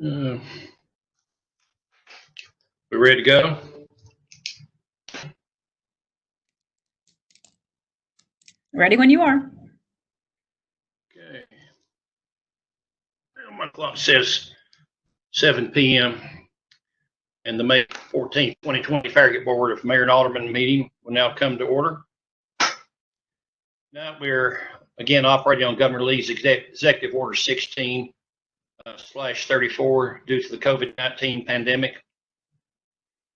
We ready to go? Ready when you are. Okay. My clock says 7 p.m. and the May 14th, 2020 Farragut Board of Mayor and Alderman meeting will now come to order. Now we're again operating on Governor Lee's Executive Order 16/34 due to the COVID-19 pandemic.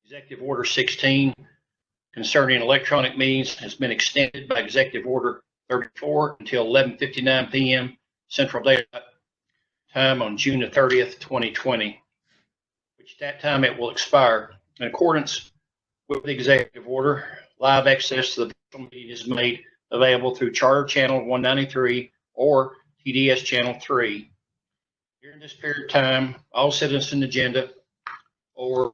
Executive Order 16 concerning electronic meetings has been extended by Executive Order 34 until 11:59 p.m. Central Daylight Time on June the 30th, 2020, which at that time it will expire. In accordance with the executive order, live access to the virtual meeting is made available through Charter Channel 193 or TDS Channel 3. During this period of time, all citizen agenda or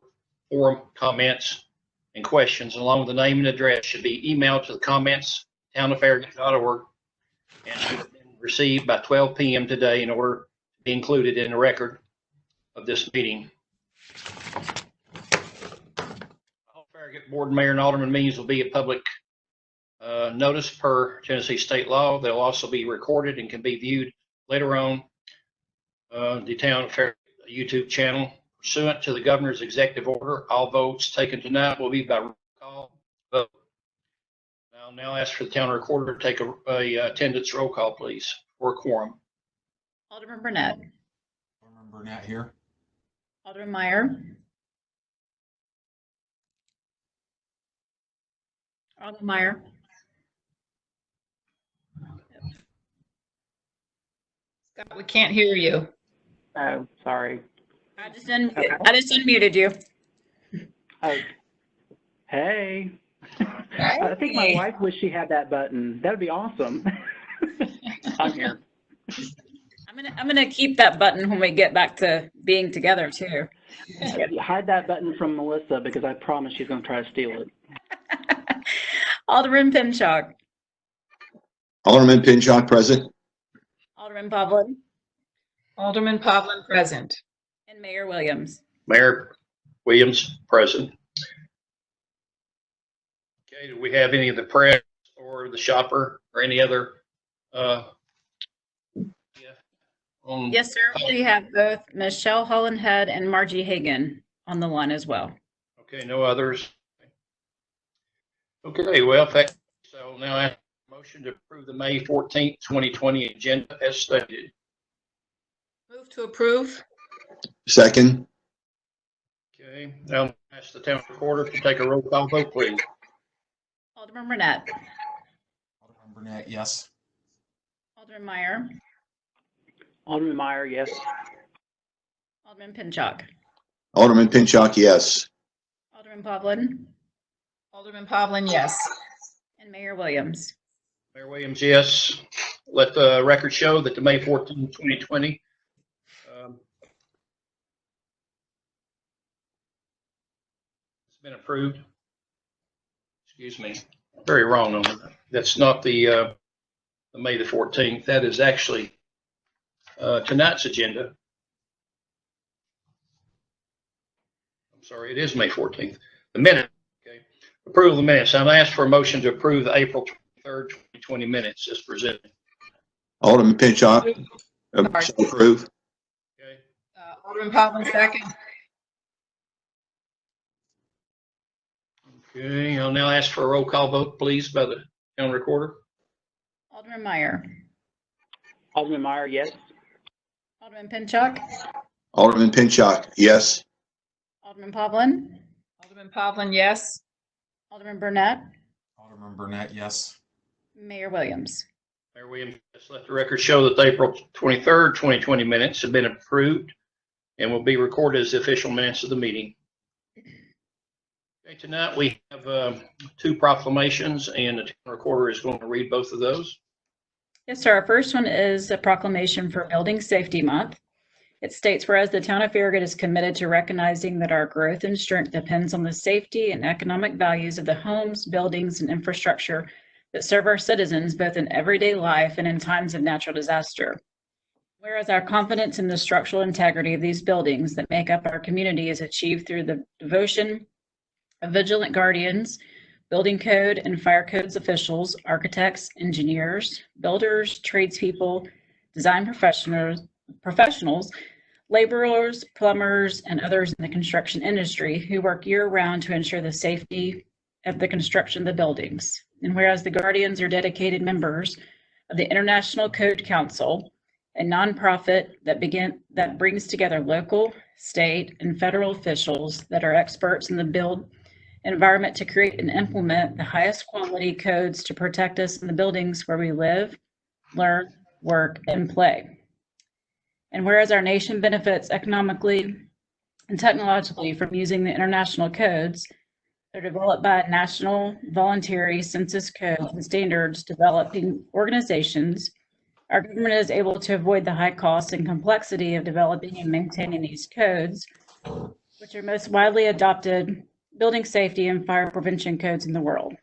forum comments and questions along with the name and address should be emailed to the comments townoffarragut.org and should have been received by 12 p.m. today in order to be included in the record of this meeting. All Farragut Board, Mayor, and Alderman meetings will be a public notice per Tennessee state law. They'll also be recorded and can be viewed later on the Town of Farragut YouTube channel. Pursuant to the governor's executive order, all votes taken tonight will be by roll call vote. I'll now ask for the town recorder to take a attendance roll call, please, for a quorum. Alderman Burnett. Alderman Burnett here. Alderman Meyer. Alderman Meyer. Scott, we can't hear you. Oh, sorry. I just unmuted you. Oh, hey. I think my wife wished she had that button. That would be awesome. I'm here. I'm gonna keep that button when we get back to being together too. Hide that button from Melissa because I promise she's going to try to steal it. Alderman Pinchuk. Alderman Pinchuk present. Alderman Pavlin. Alderman Pavlin present. And Mayor Williams. Mayor Williams present. Okay, do we have any of the press or the shopper or any other? Yes, sir. We have both Michelle Hollenhead and Margie Hagan on the line as well. Okay, no others. Okay, well, so now I have a motion to approve the May 14th, 2020 agenda as stated. Move to approve. Second. Okay, now ask the town recorder to take a roll call vote, please. Alderman Burnett. Alderman Burnett, yes. Alderman Meyer. Alderman Meyer, yes. Alderman Pinchuk. Alderman Pinchuk, yes. Alderman Pavlin. Alderman Pavlin, yes. And Mayor Williams. Mayor Williams, yes. Let the record show that the May 14th, 2020 it's been approved. Excuse me, very wrong on that. That's not the May the 14th. That is actually tonight's agenda. I'm sorry, it is May 14th. The minute, okay. Approval of the minutes. I'm asked for a motion to approve the April 23rd, 2020 minutes as presented. Alderman Pinchuk, approve. Okay. Alderman Pavlin, second. Okay, I'll now ask for a roll call vote, please, by the town recorder. Alderman Meyer. Alderman Meyer, yes. Alderman Pinchuk. Alderman Pinchuk, yes. Alderman Pavlin. Alderman Pavlin, yes. Alderman Burnett. Alderman Burnett, yes. Mayor Williams. Mayor Williams, just let the record show that the April 23rd, 2020 minutes have been approved and will be recorded as the official minutes of the meeting. Okay, tonight we have two proclamations, and the town recorder is going to read both of those. Yes, sir. Our first one is a proclamation for Building Safety Month. It states, whereas the town of Farragut is committed to recognizing that our growth and strength depends on the safety and economic values of the homes, buildings, and infrastructure that serve our citizens both in everyday life and in times of natural disaster. Whereas our confidence in the structural integrity of these buildings that make up our community is achieved through the devotion of vigilant guardians, building code and fire codes officials, architects, engineers, builders, tradespeople, design professionals, laborers, plumbers, and others in the construction industry who work year-round to ensure the safety of the construction of the buildings. And whereas the guardians are dedicated members of the International Code Council, a nonprofit that brings together local, state, and federal officials that are experts in the build environment to create and implement the highest quality codes to protect us in the buildings where we live, learn, work, and play. And whereas our nation benefits economically and technologically from using the international codes, they're developed by national voluntary census codes and standards developing organizations, our government is able to avoid the high costs and complexity of developing and maintaining these codes, which are most widely adopted building safety and fire prevention codes in the world.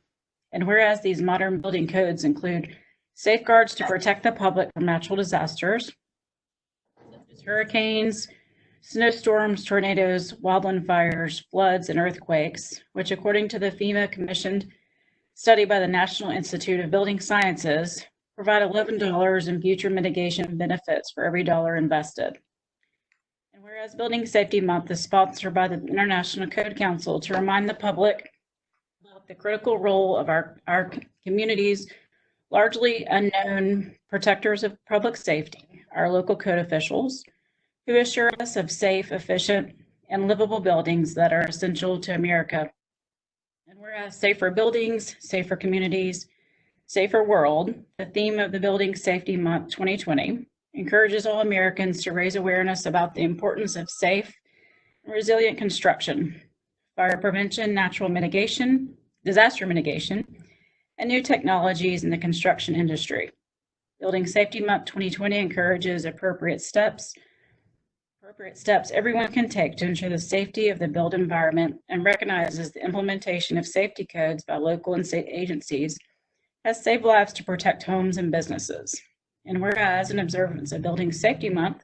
And whereas these modern building codes include safeguards to protect the public from natural disasters, such as hurricanes, snowstorms, tornadoes, wildland fires, floods, and earthquakes, which according to the FEMA commissioned study by the National Institute of Building Sciences, provide $11 in future mitigation benefits for every dollar invested. And whereas Building Safety Month is sponsored by the International Code Council to remind the public about the critical role of our community's largely unknown protectors of public safety, our local code officials, who assure us of safe, efficient, and livable buildings that are essential to America. And whereas safer buildings, safer communities, safer world, the theme of the Building Safety Month 2020, encourages all Americans to raise awareness about the importance of safe and resilient construction, fire prevention, natural mitigation, disaster mitigation, and new technologies in the construction industry. Building Safety Month 2020 encourages appropriate steps everyone can take to ensure the safety of the built environment and recognizes the implementation of safety codes by local and state agencies has saved lives to protect homes and businesses. And whereas in observance of Building Safety Month,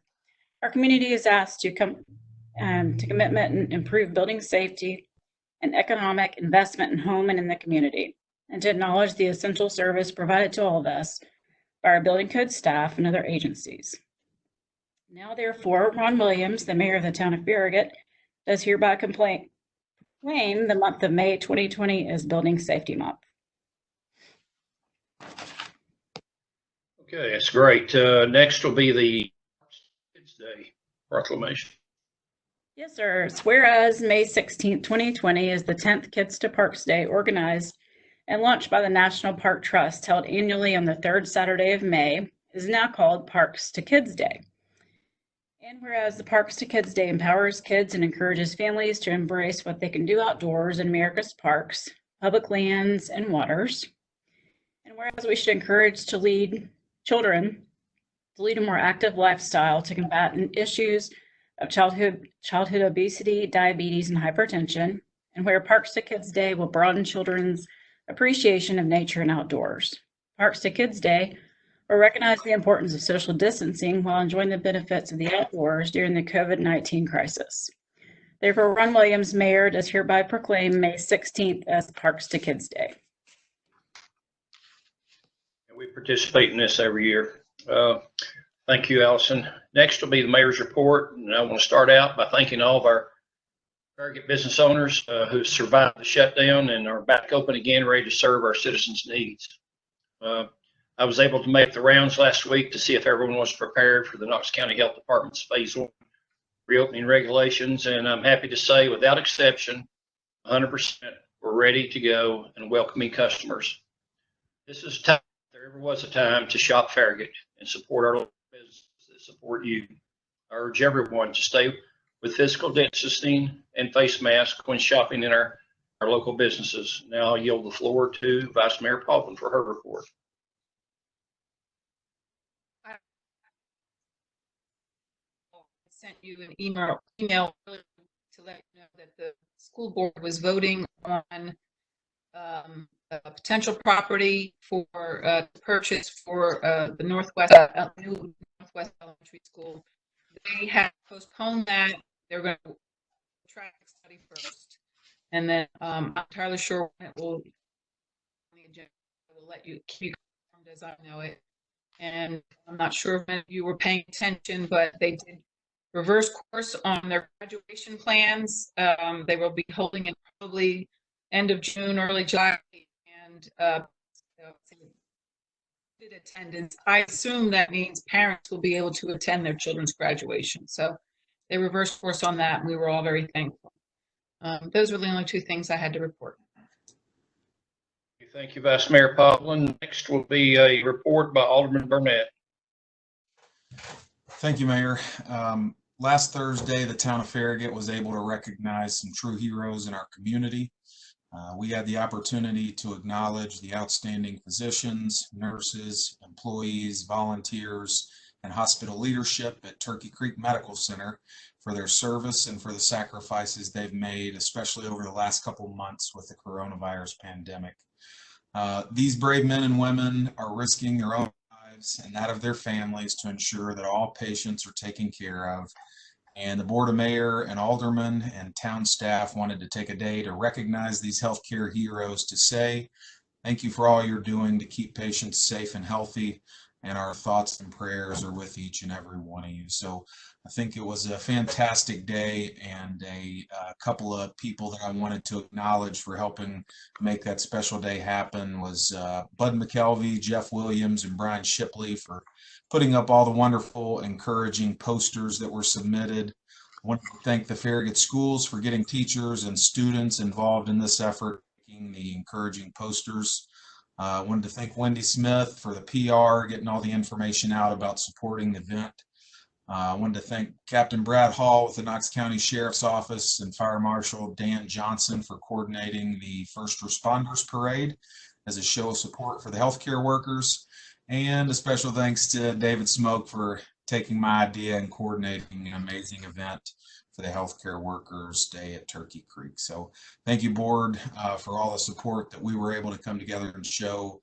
our community is asked to commitment and improve building safety and economic investment in home and in the community, and to acknowledge the essential service provided to all of us by our building code staff and other agencies. Now, therefore, Ron Williams, the mayor of the town of Farragut, does hereby proclaim the month of May 2020 as Building Safety Month. Okay, that's great. Next will be the Kids Day proclamation. Yes, sir. Whereas May 16th, 2020 is the 10th Kids to Parks Day organized and launched by the National Park Trust, held annually on the third Saturday of May, is now called Parks to Kids Day. And whereas the Parks to Kids Day empowers kids and encourages families to embrace what they can do outdoors in America's parks, public lands, and waters. And whereas we should encourage children to lead a more active lifestyle to combat issues of childhood obesity, diabetes, and hypertension, and where Parks to Kids Day will broaden children's appreciation of nature and outdoors. Parks to Kids Day will recognize the importance of social distancing while enjoying the benefits of the outdoors during the COVID-19 crisis. Therefore, Ron Williams, Mayor, does hereby proclaim May 16th as Parks to Kids Day. And we participate in this every year. Thank you, Allison. Next will be the mayor's report. And I want to start out by thanking all of our Farragut business owners who survived the shutdown and are back open again, ready to serve our citizens' needs. I was able to make the rounds last week to see if everyone was prepared for the Knox County Health Department's Phase 1 reopening regulations, and I'm happy to say, without exception, 100% were ready to go and welcoming customers. This is time, if there ever was a time to shop Farragut and support our local businesses that support you. I urge everyone to stay with physical distancing and face masks when shopping in our local businesses. Now I'll yield the floor to Vice Mayor Paulin for her report. Sent you an email earlier to let you know that the school board was voting on potential property for purchase for the new Northwest Elementary School. They have postponed that. They're going to traffic study first, and then I'm not entirely sure when it will. I will let you keep informed as I know it. And I'm not sure if you were paying attention, but they did reverse course on their graduation plans. They will be holding it probably end of June, early July, and attendance. I assume that means parents will be able to attend their children's graduation. So they reversed course on that, and we were all very thankful. Those were the only two things I had to report. Thank you, Vice Mayor Poplin. Next will be a report by Alderman Burnett. Thank you, Mayor. Last Thursday, the town of Farragut was able to recognize some true heroes in our community. We had the opportunity to acknowledge the outstanding physicians, nurses, employees, volunteers, and hospital leadership at Turkey Creek Medical Center for their service and for the sacrifices they've made, especially over the last couple of months with the coronavirus pandemic. These brave men and women are risking their own lives and that of their families to ensure that all patients are taken care of. And the Board of Mayor and Aldermen and town staff wanted to take a day to recognize these healthcare heroes, to say thank you for all you're doing to keep patients safe and healthy, and our thoughts and prayers are with each and every one of you. So I think it was a fantastic day, and a couple of people that I wanted to acknowledge for helping make that special day happen was Bud McKelvey, Jeff Williams, and Brian Shipley for putting up all the wonderful, encouraging posters that were submitted. I want to thank the Farragut schools for getting teachers and students involved in this effort, making the encouraging posters. I wanted to thank Wendy Smith for the PR, getting all the information out about supporting the event. I wanted to thank Captain Brad Hall with the Knox County Sheriff's Office and Fire Marshal Dan Johnson for coordinating the First Responders Parade as a show of support for the healthcare workers. And a special thanks to David Smoke for taking my idea and coordinating an amazing event for the Healthcare Workers Day at Turkey Creek. So thank you, board, for all the support that we were able to come together and show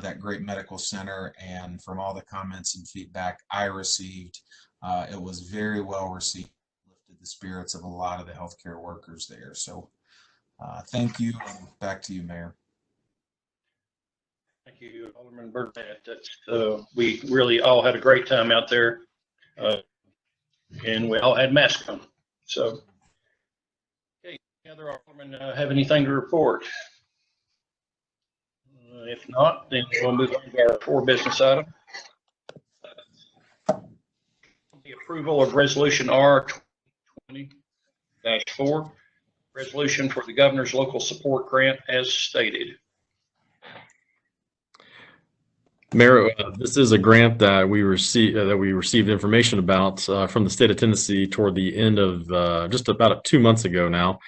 that great medical center. And from all the comments and feedback I received, it was very well received, lifted the spirits of a lot of the healthcare workers there. So thank you, and back to you, Mayor. Thank you, Alderman Burnett. We really all had a great time out there, and we all had masks on. So, okay, any other aldermen have anything to report? If not, then we'll move on to our 4 business item. The approval of Resolution R 2020-4, resolution for the governor's local support grant as stated. Mayor, this is a grant that we received information about from the state of Tennessee toward the end of just about 2 months ago now.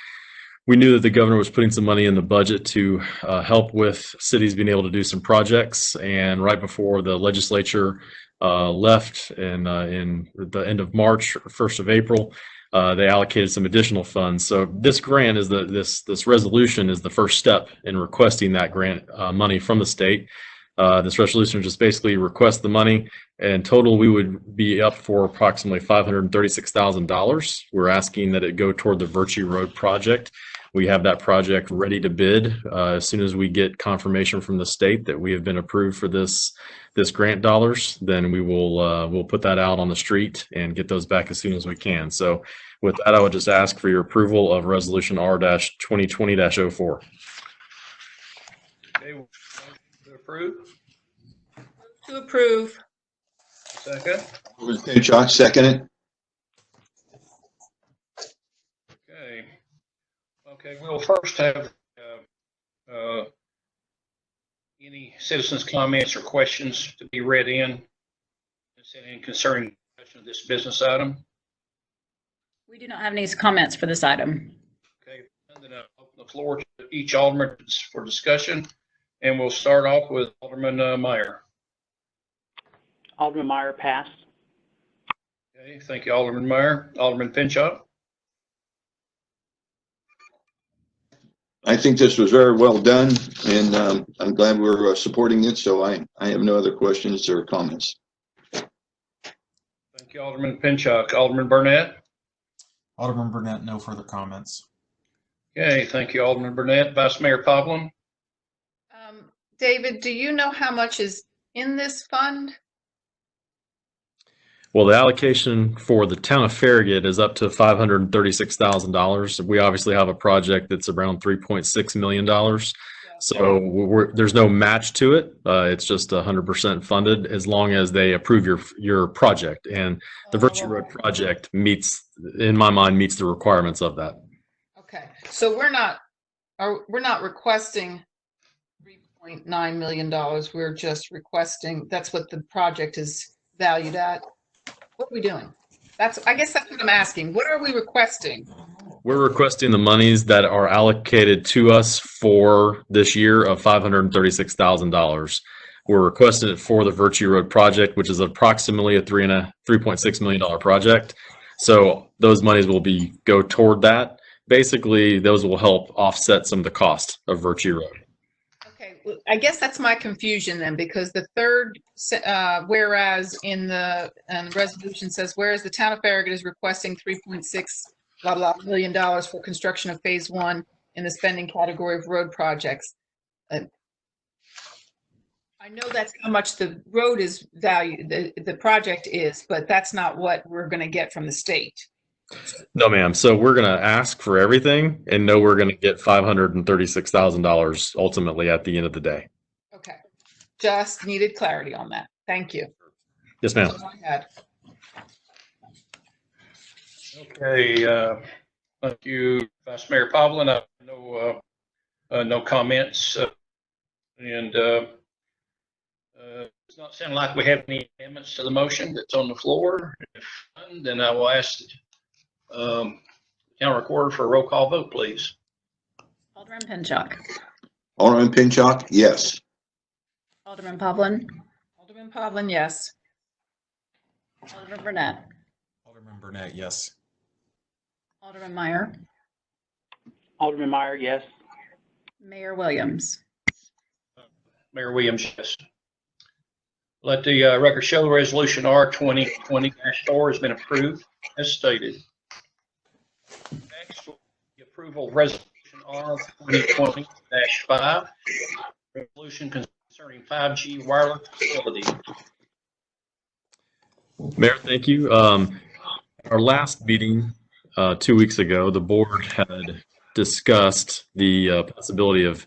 We knew that the governor was putting some money in the budget to help with cities being able to do some projects, and right before the legislature left in the end of March, 1st of April, they allocated some additional funds. So this grant is this resolution is the first step in requesting that grant money from the state. This resolution just basically requests the money. In total, we would be up for approximately $536,000. We're asking that it go toward the Virtue Road project. We have that project ready to bid as soon as we get confirmation from the state that we have been approved for this grant dollars. Then we will we'll put that out on the street and get those back as soon as we can. So with that, I would just ask for your approval of Resolution R-2020-04. Okay, to approve. To approve. Second. Alderman Pinchot, second it. Okay, we'll first have any citizens' comments or questions to be read in concerning this business item. We do not have any comments for this item. Okay, then I'll open the floor to each alderman for discussion, and we'll start off with Alderman Meyer. Alderman Meyer, pass. Okay, thank you, Alderman Meyer. Alderman Pinchot. I think this was very well done, and I'm glad we're supporting it. So I have no other questions or comments. Thank you, Alderman Pinchuk. Alderman Burnett? Alderman Burnett, no further comments. Okay, thank you, Alderman Burnett. Vice Mayor Pavlin? David, do you know how much is in this fund? Well, the allocation for the town of Farragut is up to $536,000. We obviously have a project that's around $3.6 million. So there's no match to it. It's just 100% funded as long as they approve your project. And the Virtue Road project meets, in my mind, meets the requirements of that. Okay, so we're not requesting $3.9 million. We're just requesting, that's what the project is valued at. What are we doing? I guess that's what I'm asking. What are we requesting? We're requesting the monies that are allocated to us for this year of $536,000. We're requesting it for the Virtue Road project, which is approximately a $3.6 million project. So those monies will go toward that. Basically, those will help offset some of the cost of Virtue Road. Okay, well, I guess that's my confusion then, because the third whereas in the resolution says, whereas the town of Farragut is requesting $3.6 blah blah million for construction of phase 1 in the spending category of road projects. I know that's how much the road is valued, the project is, but that's not what we're going to get from the state. No, ma'am. So we're going to ask for everything and know we're going to get $536,000 ultimately at the end of the day. Okay. Just needed clarity on that. Thank you. Yes, ma'am. That's all I had. Okay, thank you, Vice Mayor Pavlin. I have no comments, and it's not sounding like we have any amendments to the motion that's on the floor. If none, then I will ask county recorder for a roll call vote, please. Alderman Pinchuk. Alderman Pinchuk, yes. Alderman Pavlin. Alderman Pavlin, yes. Alderman Burnett. Alderman Burnett, yes. Alderman Meyer. Alderman Meyer, yes. Mayor Williams. Mayor Williams, yes. Let the record show resolution R 2020-4 has been approved as stated. Next, the approval of resolution R 2020-5, resolution concerning 5G wireless facility. Mayor, thank you. Our last meeting 2 weeks ago, the board had discussed the possibility of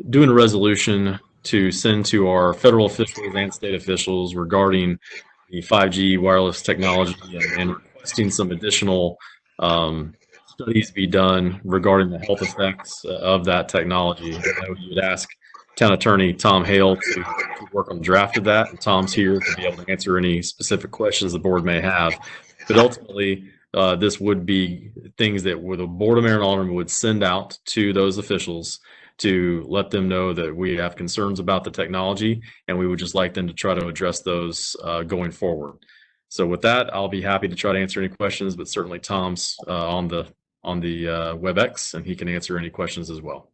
doing a resolution to send to our federal officials and state officials regarding the 5G wireless technology and requesting some additional studies be done regarding the health effects of that technology. I know you would ask Town Attorney Tom Hale to work on the draft of that, and Tom's here to be able to answer any specific questions the board may have. But ultimately, this would be things that the Board of Mayor and Aldermen would send out to those officials to let them know that we have concerns about the technology, and we would just like them to try to address those going forward. So with that, I'll be happy to try to answer any questions, but certainly Tom's on the WebEx, and he can answer any questions as well.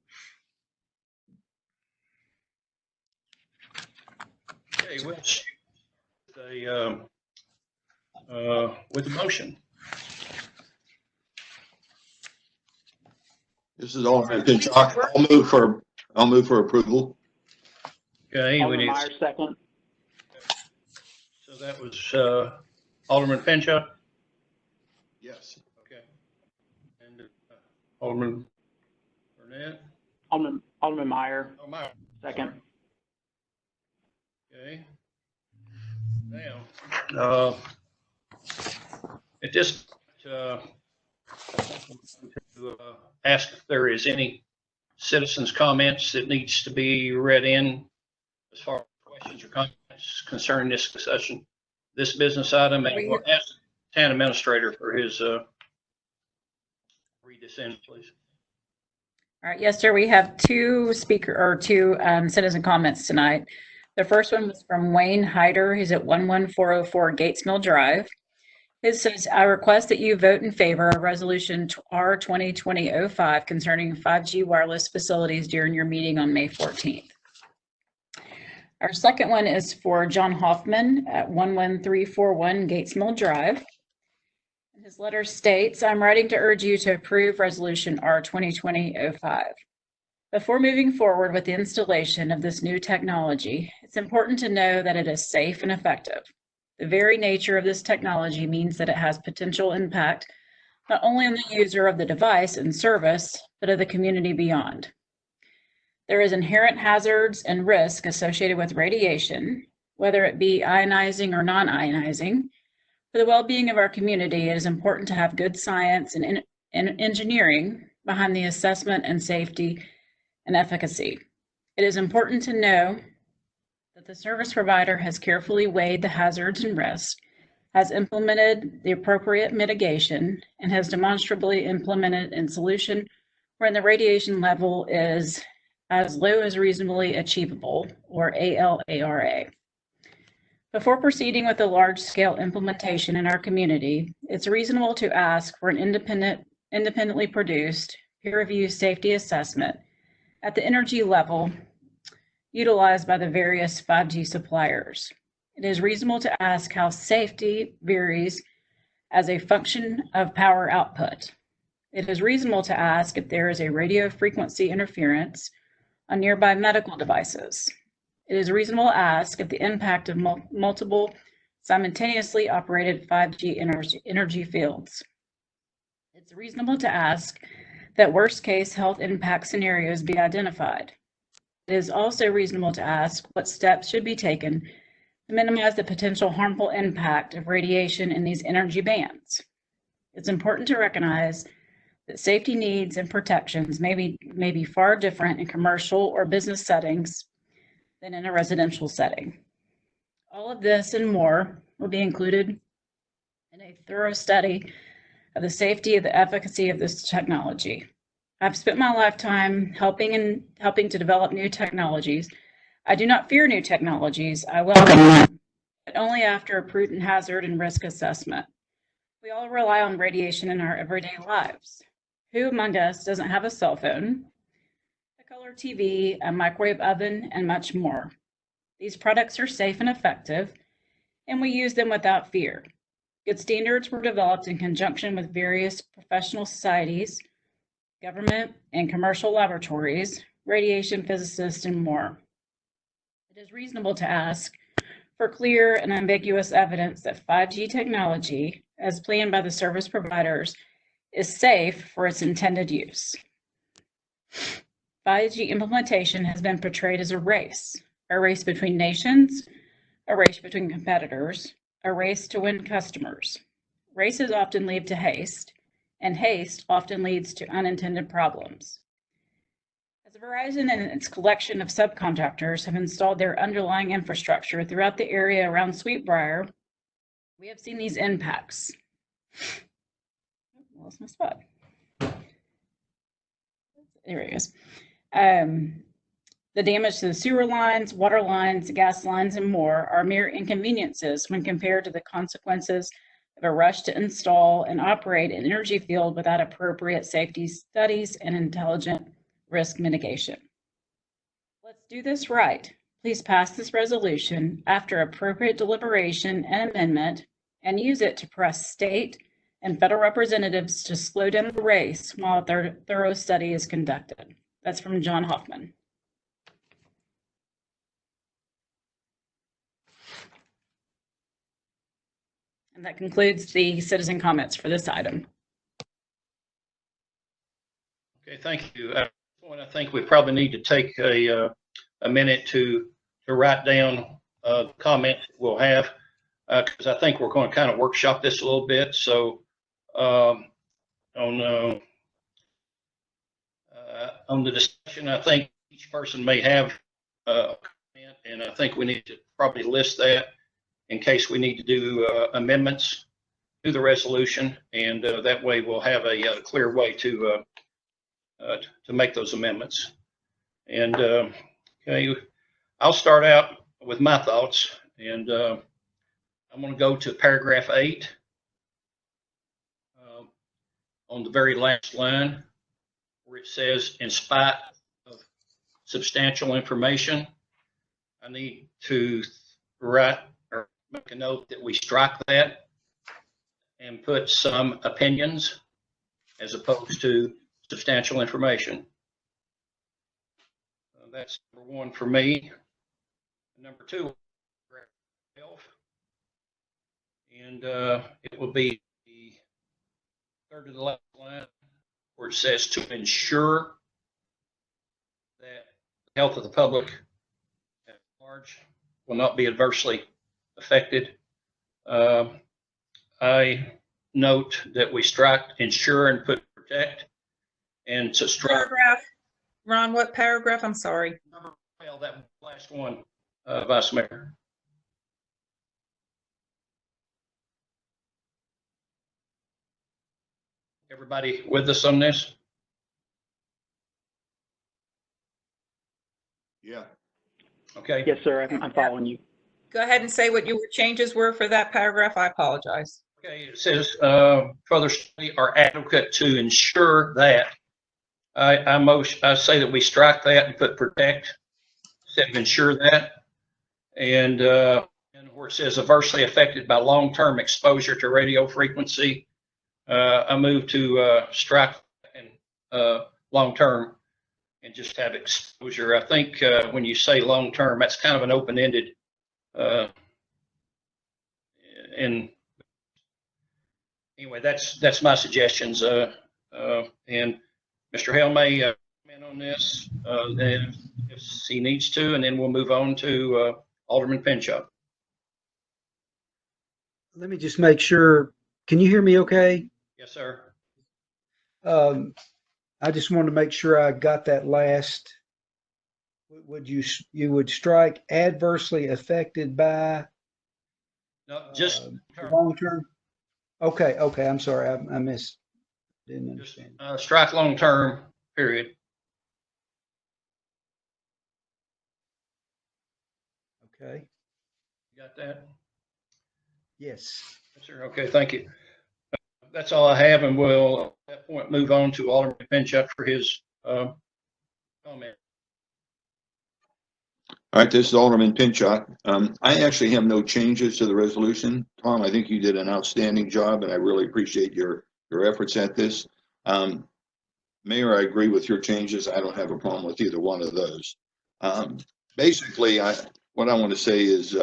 Okay, with the motion. This is Alderman Pinchuk. I'll move for approval. Okay, we Alderman need. Meyer, second. So that was Alderman Pinchuk. Yes. Okay. And Alderman Burnett. Alderman Meyer, Oh, Meyer. second. Okay. Now, at this point, to ask if there is any citizens' comments that needs to be read in as far as questions or comments concerning this discussion, this business item, and we'll ask the town administrator for his read this in, please. All right, yes, sir. We have two citizen comments tonight. The first one was from Wayne Hyder. He's at 11404 Gates Mill Drive. It says, I request that you vote in favor of Resolution R 2020-05 concerning 5G wireless facilities during your meeting on May 14th. Our second one is for John Hoffman at 11341 Gates Mill Drive. His letter states, I'm writing to urge you to approve Resolution R 2020-05. Before moving forward with the installation of this new technology, it's important to know that it is safe and effective. The very nature of this technology means that it has potential impact not only on the user of the device and service, but of the community beyond. There is inherent hazards and risk associated with radiation, whether it be ionizing or non-ionizing. For the well-being of our community, it is important to have good science and engineering behind the assessment and safety and efficacy. It is important to know that the service provider has carefully weighed the hazards and risks, has implemented the appropriate mitigation, and has demonstrably implemented a solution wherein the radiation level is as low as reasonably achievable, or ALARA. Before proceeding with a large-scale implementation in our community, it's reasonable to ask for an independently produced, peer-reviewed safety assessment at the energy level utilized by the various 5G suppliers. It is reasonable to ask how safety varies as a function of power output. It is reasonable to ask if there is a radio frequency interference on nearby medical devices. It is reasonable to ask if the impact of multiple simultaneously operated 5G energy fields. It's reasonable to ask that worst-case health impact scenarios be identified. It is also reasonable to ask what steps should be taken to minimize the potential harmful impact of radiation in these energy bands. It's important to recognize that safety needs and protections may be far different in commercial or business settings than in a residential setting. All of this and more will be included in a thorough study of the safety and the efficacy of this technology. I've spent my lifetime helping to develop new technologies. I do not fear new technologies. I welcome them, but only after a prudent hazard and risk assessment. We all rely on radiation in our everyday lives. Who among us doesn't have a cell phone, a color TV, a microwave oven, and much more? These products are safe and effective, and we use them without fear. Good standards were developed in conjunction with various professional societies, government and commercial laboratories, radiation physicists, and more. It is reasonable to ask for clear and ambiguous evidence that 5G technology, as planned by the service providers, is safe for its intended use. 5G implementation has been portrayed as a race between nations, a race between competitors, a race to win customers. Races often lead to haste, and haste often leads to unintended problems. As Verizon and its collection of subcontractors have installed their underlying infrastructure throughout the area around Sweetbriar, we have seen these impacts. I lost my spot. There it is. The damage to the sewer lines, water lines, gas lines, and more are mere inconveniences when compared to the consequences of a rush to install and operate an energy field without appropriate safety studies and intelligent risk mitigation. Let's do this right. Please pass this resolution after appropriate deliberation and amendment and use it to press state and federal representatives to slow down the race while a thorough study is conducted. That's from John Hoffman. And that concludes the citizen comments for this item. Okay, thank you. At this point, I think we probably need to take a minute to write down comments we'll have, because I think we're going to kind of workshop this a little bit. So on the discussion, I think each person may have a comment, and I think we need to probably list that in case we need to do amendments to the resolution, and that way we'll have a clear way to make those amendments. And okay, I'll start out with my thoughts, and I'm going to go to paragraph 8 on the very last line where it says, in spite of substantial information, I need to write or make a note that we strike that and put some opinions as opposed to substantial information. That's number one for me. Number two, and it will be the third to the last line where it says to ensure that the health of the public at large will not be adversely affected. I note that we strike ensure and put protect, and to strike Paragraph, Ron, what paragraph? I'm sorry. well, that last one, Vice Mayor. Everybody with us on this? Yeah. Okay. Yes, sir, I'm following you. Go ahead and say what your changes were for that paragraph. I apologize. Okay, it says further study or advocate to ensure that. I say that we strike that and put protect instead of ensure that. And where it says adversely affected by long-term exposure to radio frequency, I move to strike and long-term and just have exposure. I think when you say long-term, that's kind of an open-ended and anyway, that's my suggestions. And Mr. Hale may comment on this if he needs to, and then we'll move on to Alderman Pinchot. Let me just make sure. Can you hear me okay? Yes, sir. I just wanted to make sure I got that last. Would you would strike adversely affected by No, just long term? Okay, I'm sorry. I missed. Didn't understand. strike long-term, period. Okay. You got that? Yes. Yes, sir. Okay, thank you. That's all I have, and we'll at that point move on to Alderman Pinchot for his comment. All right, this is Alderman Pinchot. I actually have no changes to the resolution. Tom, I think you did an outstanding job, and I really appreciate your efforts at this. Mayor, I agree with your changes. I don't have a problem with either one of those. Basically, what I want to say is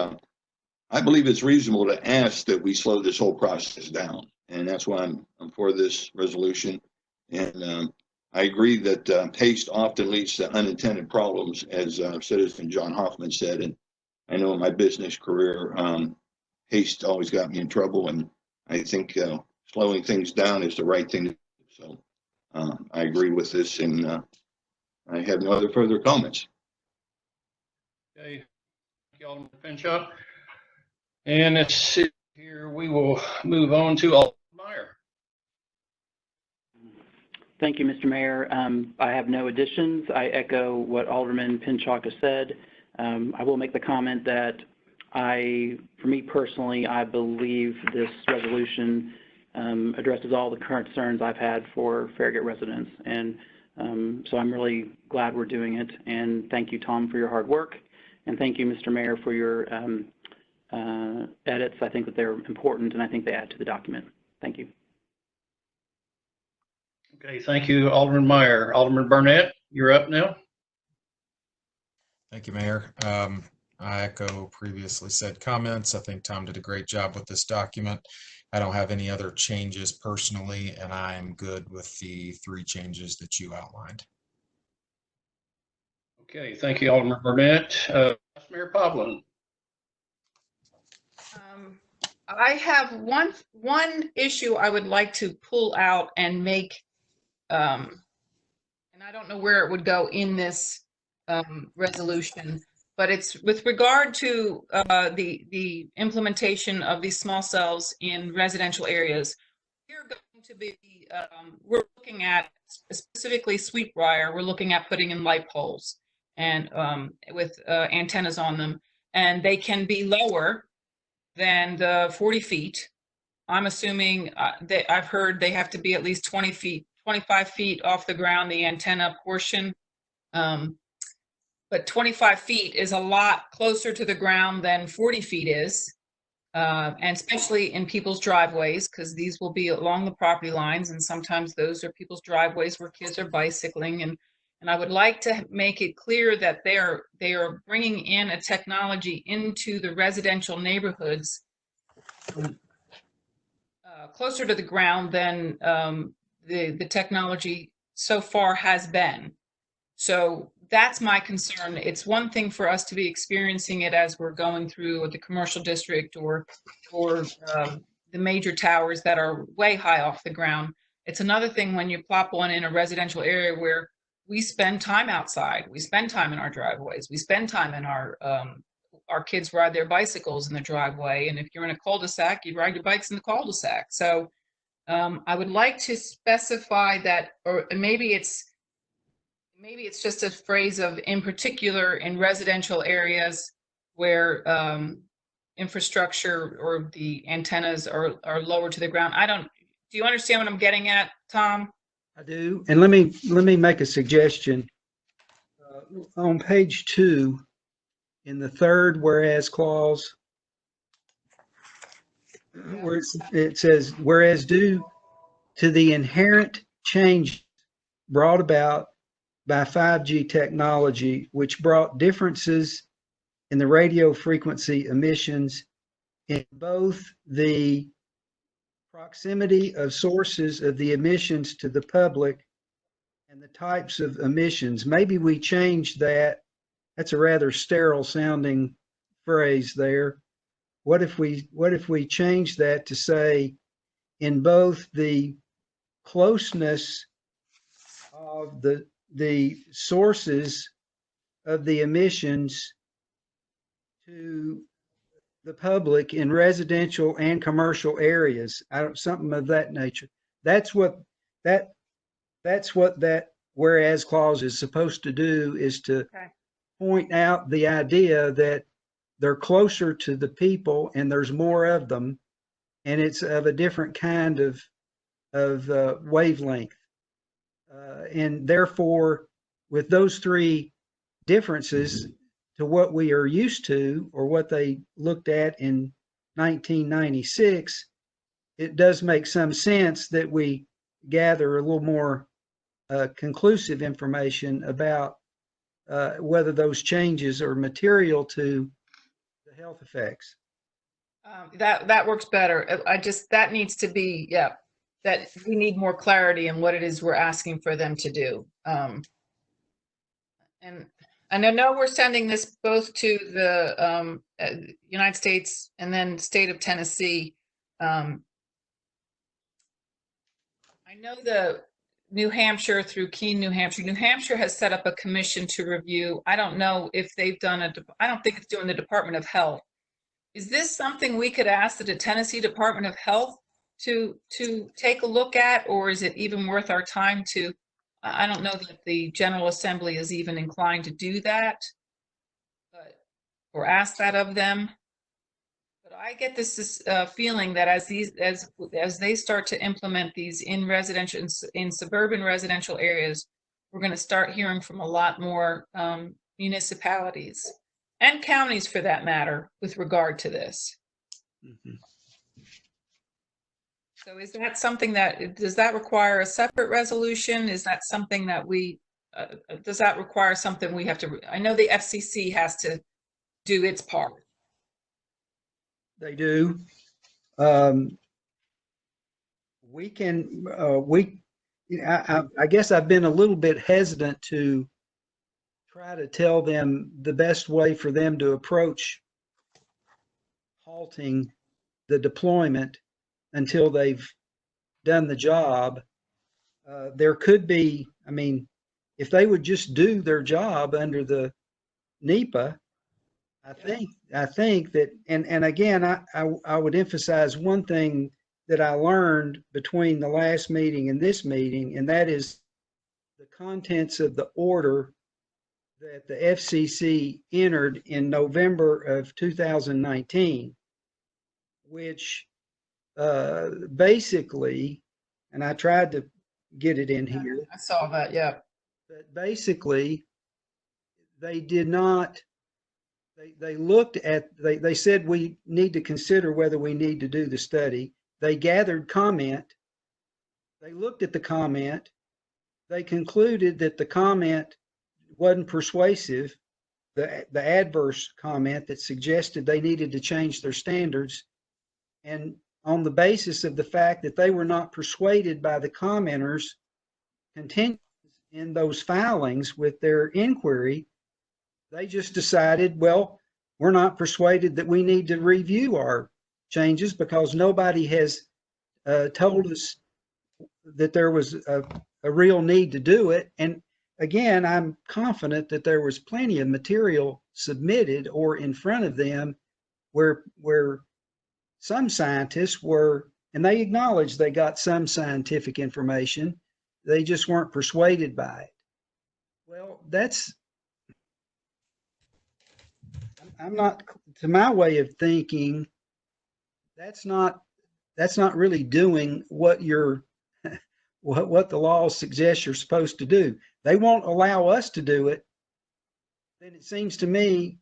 I believe it's reasonable to ask that we slow this whole process down, and that's why I'm for this resolution. And I agree that haste often leads to unintended problems, as Citizen John Hoffman said. And I know in my business career, haste always got me in trouble, and I think slowing things down is the right thing to do. So I agree with this, and I have no other further comments. Okay, thank you, Alderman Pinchot. And let's see here, we will move on to Alderman Meyer. Thank you, Mr. Mayor. I have no additions. I echo what Alderman Pinchot has said. I will make the comment that for me personally, I believe this resolution addresses all the current concerns I've had for Farragut residents. And so I'm really glad we're doing it. And thank you, Tom, for your hard work. And thank you, Mr. Mayor, for your edits. I think that they're important, and I think they add to the document. Thank you. Okay, thank you, Alderman Meyer. Alderman Burnett, you're up now. Thank you, Mayor. I echo previously said comments. I think Tom did a great job with this document. I don't have any other changes personally, and I'm good with the 3 changes that you outlined. Okay, thank you, Alderman Burnett. Vice Mayor Pavlin. I have one issue I would like to pull out and make, and I don't know where it would go in this resolution, but it's with regard to the implementation of these small cells in residential areas. We're going to be, we're looking at specifically Sweetbriar, we're looking at putting in light poles and with antennas on them, and they can be lower than the 40 feet. I'm assuming I've heard they have to be at least 20 feet, 25 feet off the ground, the antenna portion. But 25 feet is a lot closer to the ground than 40 feet is. And especially in people's driveways, because these will be along the property lines, and sometimes those are people's driveways where kids are bicycling. And I would like to make it clear that they are bringing in a technology into the residential neighborhoods closer to the ground than the technology so far has been. So that's my concern. It's one thing for us to be experiencing it as we're going through the commercial district or the major towers that are way high off the ground. It's another thing when you plop one in a residential area where we spend time outside, we spend time in our driveways, we spend time in our kids ride their bicycles in the driveway. And if you're in a cul-de-sac, you ride your bikes in the cul-de-sac. So I would like to specify that, or maybe it's just a phrase of in particular in residential areas where infrastructure or the antennas are lower to the ground. Do you understand what I'm getting at, Tom? I do. And let me make a suggestion. On page 2, in the third whereas clause, where it says, whereas due to the inherent change brought about by 5G technology, which brought differences in the radio frequency emissions in both the proximity of sources of the emissions to the public and the types of emissions. Maybe we change that. That's a rather sterile sounding phrase there. What if we change that to say in both the closeness of the sources of the emissions to the public in residential and commercial areas, something of that nature. That's what that whereas clause is supposed to do, is to point out the idea that they're closer to the people and there's more of them, and it's of a different kind of wavelength. And therefore, with those three differences to what we are used to or what they looked at in 1996, it does make some sense that we gather a little more conclusive information about whether those changes are material to the health effects. That works better. That needs to be, that we need more clarity in what it is we're asking for them to do. And I know we're sending this both to the United States and then state of Tennessee. I know the New Hampshire through Keene, New Hampshire. New Hampshire has set up a commission to review. I don't know if they've done I don't think it's doing the Department of Health. Is this something we could ask the Tennessee Department of Health to take a look at, or is it even worth our time to? I don't know that the General Assembly is even inclined to do that, or ask that of them. But I get this feeling that as they start to implement these in suburban residential areas, we're going to start hearing from a lot more municipalities and counties, for that matter, with regard to this. Mm-hmm. So is that something does that require a separate resolution? Is that something that does that require something we have to, I know the FCC has to do its part. They do. We can, I guess I've been a little bit hesitant to try to tell them the best way for them to approach halting the deployment until they've done the job. There could be, I mean, if they would just do their job under the NEPA, I think that, and again, I would emphasize one thing that I learned between the last meeting and this meeting, and that is the contents of the order that the FCC entered in November of 2019, which basically, and I tried to get it in here, I saw that, yeah. but basically, they did not, they looked at, they said we need to consider whether we need to do the study. They gathered comment. They looked at the comment. They concluded that the comment wasn't persuasive, the adverse comment that suggested they needed to change their standards. And on the basis of the fact that they were not persuaded by the commenters' contentions in those filings with their inquiry, they just decided, well, we're not persuaded that we need to review our changes because nobody has told us that there was a real need to do it. And again, I'm confident that there was plenty of material submitted or in front of them where some scientists were, and they acknowledged they got some scientific information, they just weren't persuaded by it. Well, I'm not, to my way of thinking, that's not really doing what what the law suggests you're supposed to do. They won't allow us to do it. Then it seems to me,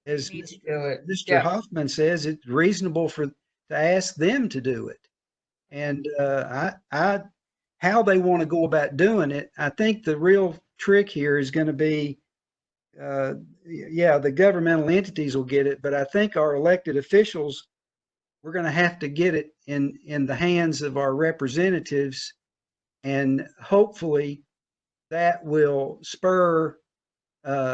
as Mr. Hoffman says, it's reasonable to ask them to do it. And how they want to go about doing it, I think the real trick here is going to be, the governmental entities will get it, but I think our elected officials, we're going to have to get it in the hands of our representatives, and hopefully that will spur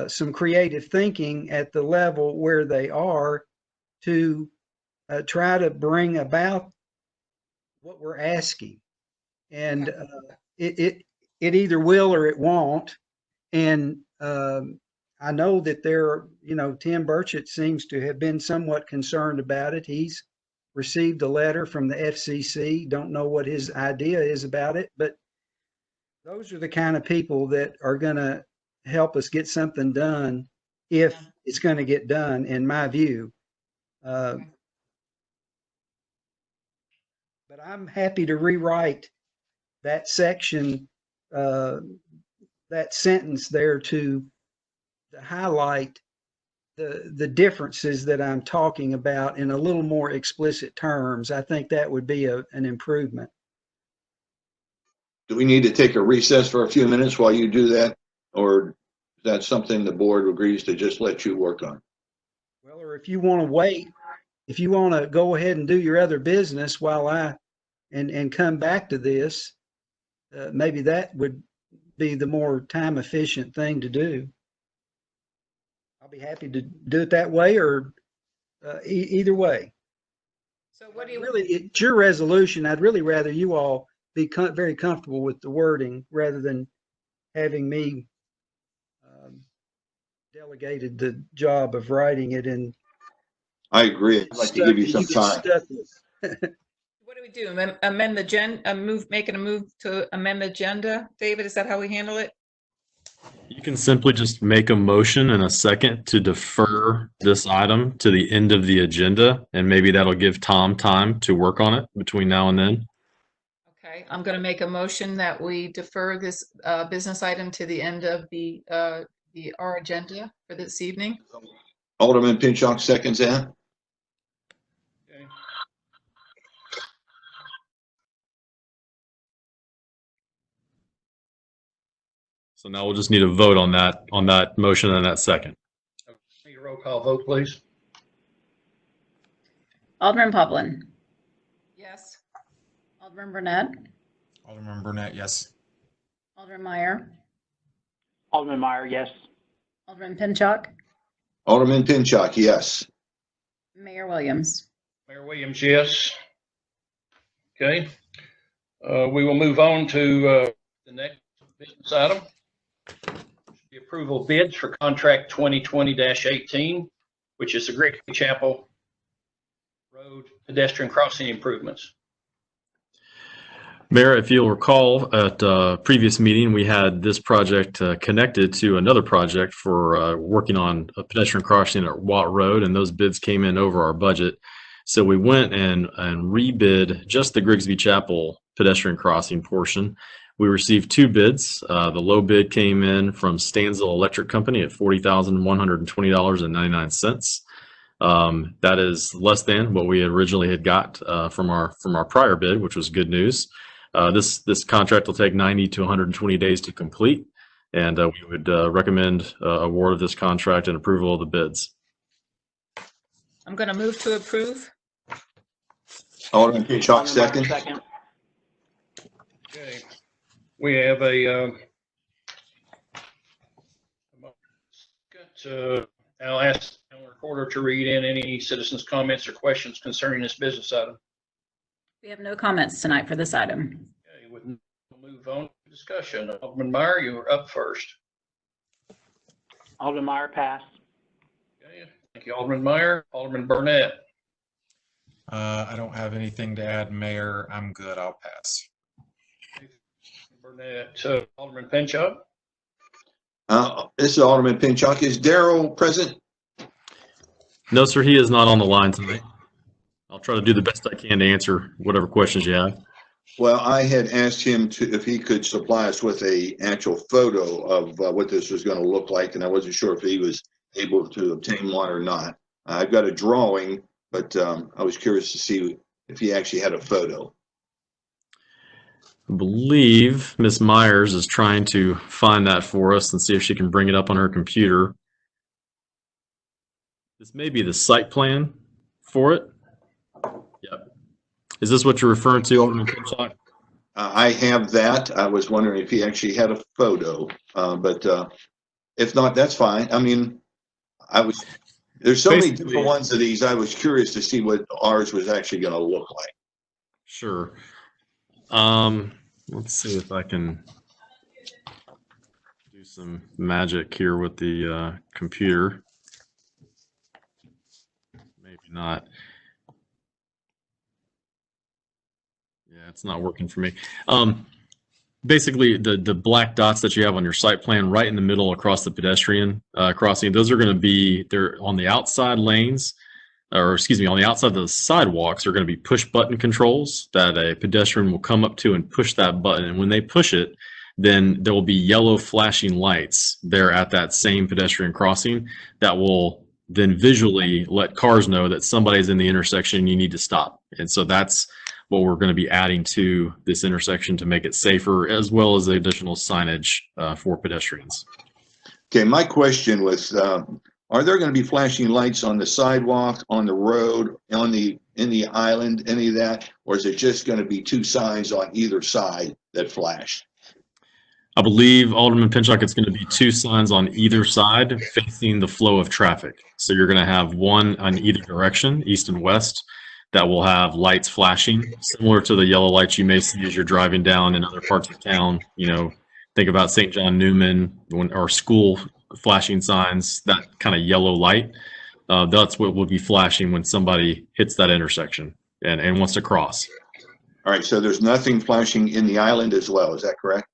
some creative thinking at the level where they are to try to bring about what we're asking. And it either will or it won't. And I know that Tim Burchett seems to have been somewhat concerned about it. He's received a letter from the FCC. Don't know what his idea is about it, but those are the kind of people that are going to help us get something done if it's going to get done, in my view. But I'm happy to rewrite that section, that sentence there to highlight the differences that I'm talking about in a little more explicit terms. I think that would be an improvement. Do we need to take a recess for a few minutes while you do that? Or is that something the board agrees to just let you work on? Well, or if you want to wait, if you want to go ahead and do your other business while and come back to this, maybe that would be the more time efficient thing to do. I'll be happy to do it that way, or either way. So what do you really? It's your resolution. I'd really rather you all be very comfortable with the wording rather than having me delegated the job of writing it. And I agree. I'd like to give you some time. What do we do? Amend the making a move to amend the agenda? David, is that how we handle it? You can simply just make a motion in a second to defer this item to the end of the agenda, and maybe that'll give Tom time to work on it between now and then. Okay, I'm going to make a motion that we defer this business item to the end of our agenda for this evening. Alderman Pinchot seconds that. Okay. So now we'll just need a vote on that motion and that second. Need a roll call vote, please. Alderman Poplin. Yes. Alderman Burnett. Alderman Burnett, yes. Alderman Meyer. Alderman Meyer, yes. Alderman Pinchot. Alderman Pinchot, yes. Mayor Williams. Mayor Williams, yes. Okay. We will move on to the next business item. The approval of bids for contract 2020-18, which is the Great Chapel Road pedestrian crossing improvements. Mayor, if you'll recall, at a previous meeting, we had this project connected to another project for working on a pedestrian crossing at Watt Road, and those bids came in over our budget. So we went and rebid just the Grigsby Chapel pedestrian crossing portion. We received 2 bids. The low bid came in from Stanzel Electric Company at $40,120.99. That is less than what we originally had got from our prior bid, which was good news. This contract will take 90 to 120 days to complete, and we would recommend award of this contract and approval of the bids. I'm going to move to approve. Alderman Pinchot, Alderman Meyer, second. Okay. We have a I'll ask the recorder to read in any citizens' comments or questions concerning this business item. We have no comments tonight for this item. Okay, we'll move on to discussion. Alderman Meyer, you are up first. Alderman Meyer, pass. Okay, thank you, Alderman Meyer. Alderman Burnett. I don't have anything to add, Mayor. I'm good. I'll pass. Burnett. Alderman Pinchot. This is Alderman Pinchot. Is Daryl present? No, sir, he is not on the line tonight. I'll try to do the best I can to answer whatever questions you have. Well, I had asked him if he could supply us with a actual photo of what this was going to look like, and I wasn't sure if he was able to obtain one or not. I've got a drawing, but I was curious to see if he actually had a photo. I believe Ms. Myers is trying to find that for us and see if she can bring it up on her computer. This may be the site plan for it. Yep. Is this what you're referring to, Alderman Pinchot? I have that. I was wondering if he actually had a photo, but if not, that's fine. I mean, there's so many different ones of these. I was curious to see what ours was actually going to look like. Sure. Let's see if I can do some magic here with the computer. Maybe not. Yeah, it's not working for me. Basically, the black dots that you have on your site plan right in the middle across the pedestrian crossing, those are going to be, they're on the outside lanes, or excuse me, on the outside of the sidewalks are going to be push button controls that a pedestrian will come up to and push that button. And when they push it, then there will be yellow flashing lights there at that same pedestrian crossing that will then visually let cars know that somebody's in the intersection and you need to stop. And so that's what we're going to be adding to this intersection to make it safer, as well as the additional signage for pedestrians. Okay, my question was, are there going to be flashing lights on the sidewalk, on the road, in the island, any of that? Or is it just going to be 2 signs on either side that flash? I believe, Alderman Pinchot, it's going to be 2 signs on either side facing the flow of traffic. So you're going to have one on either direction, east and west, that will have lights flashing, similar to the yellow lights you may see as you're driving down in other parts of town. You know, think about St. John Newman or school flashing signs, that kind of yellow light. That's what will be flashing when somebody hits that intersection and wants to cross. All right, so there's nothing flashing in the island as well, is that correct?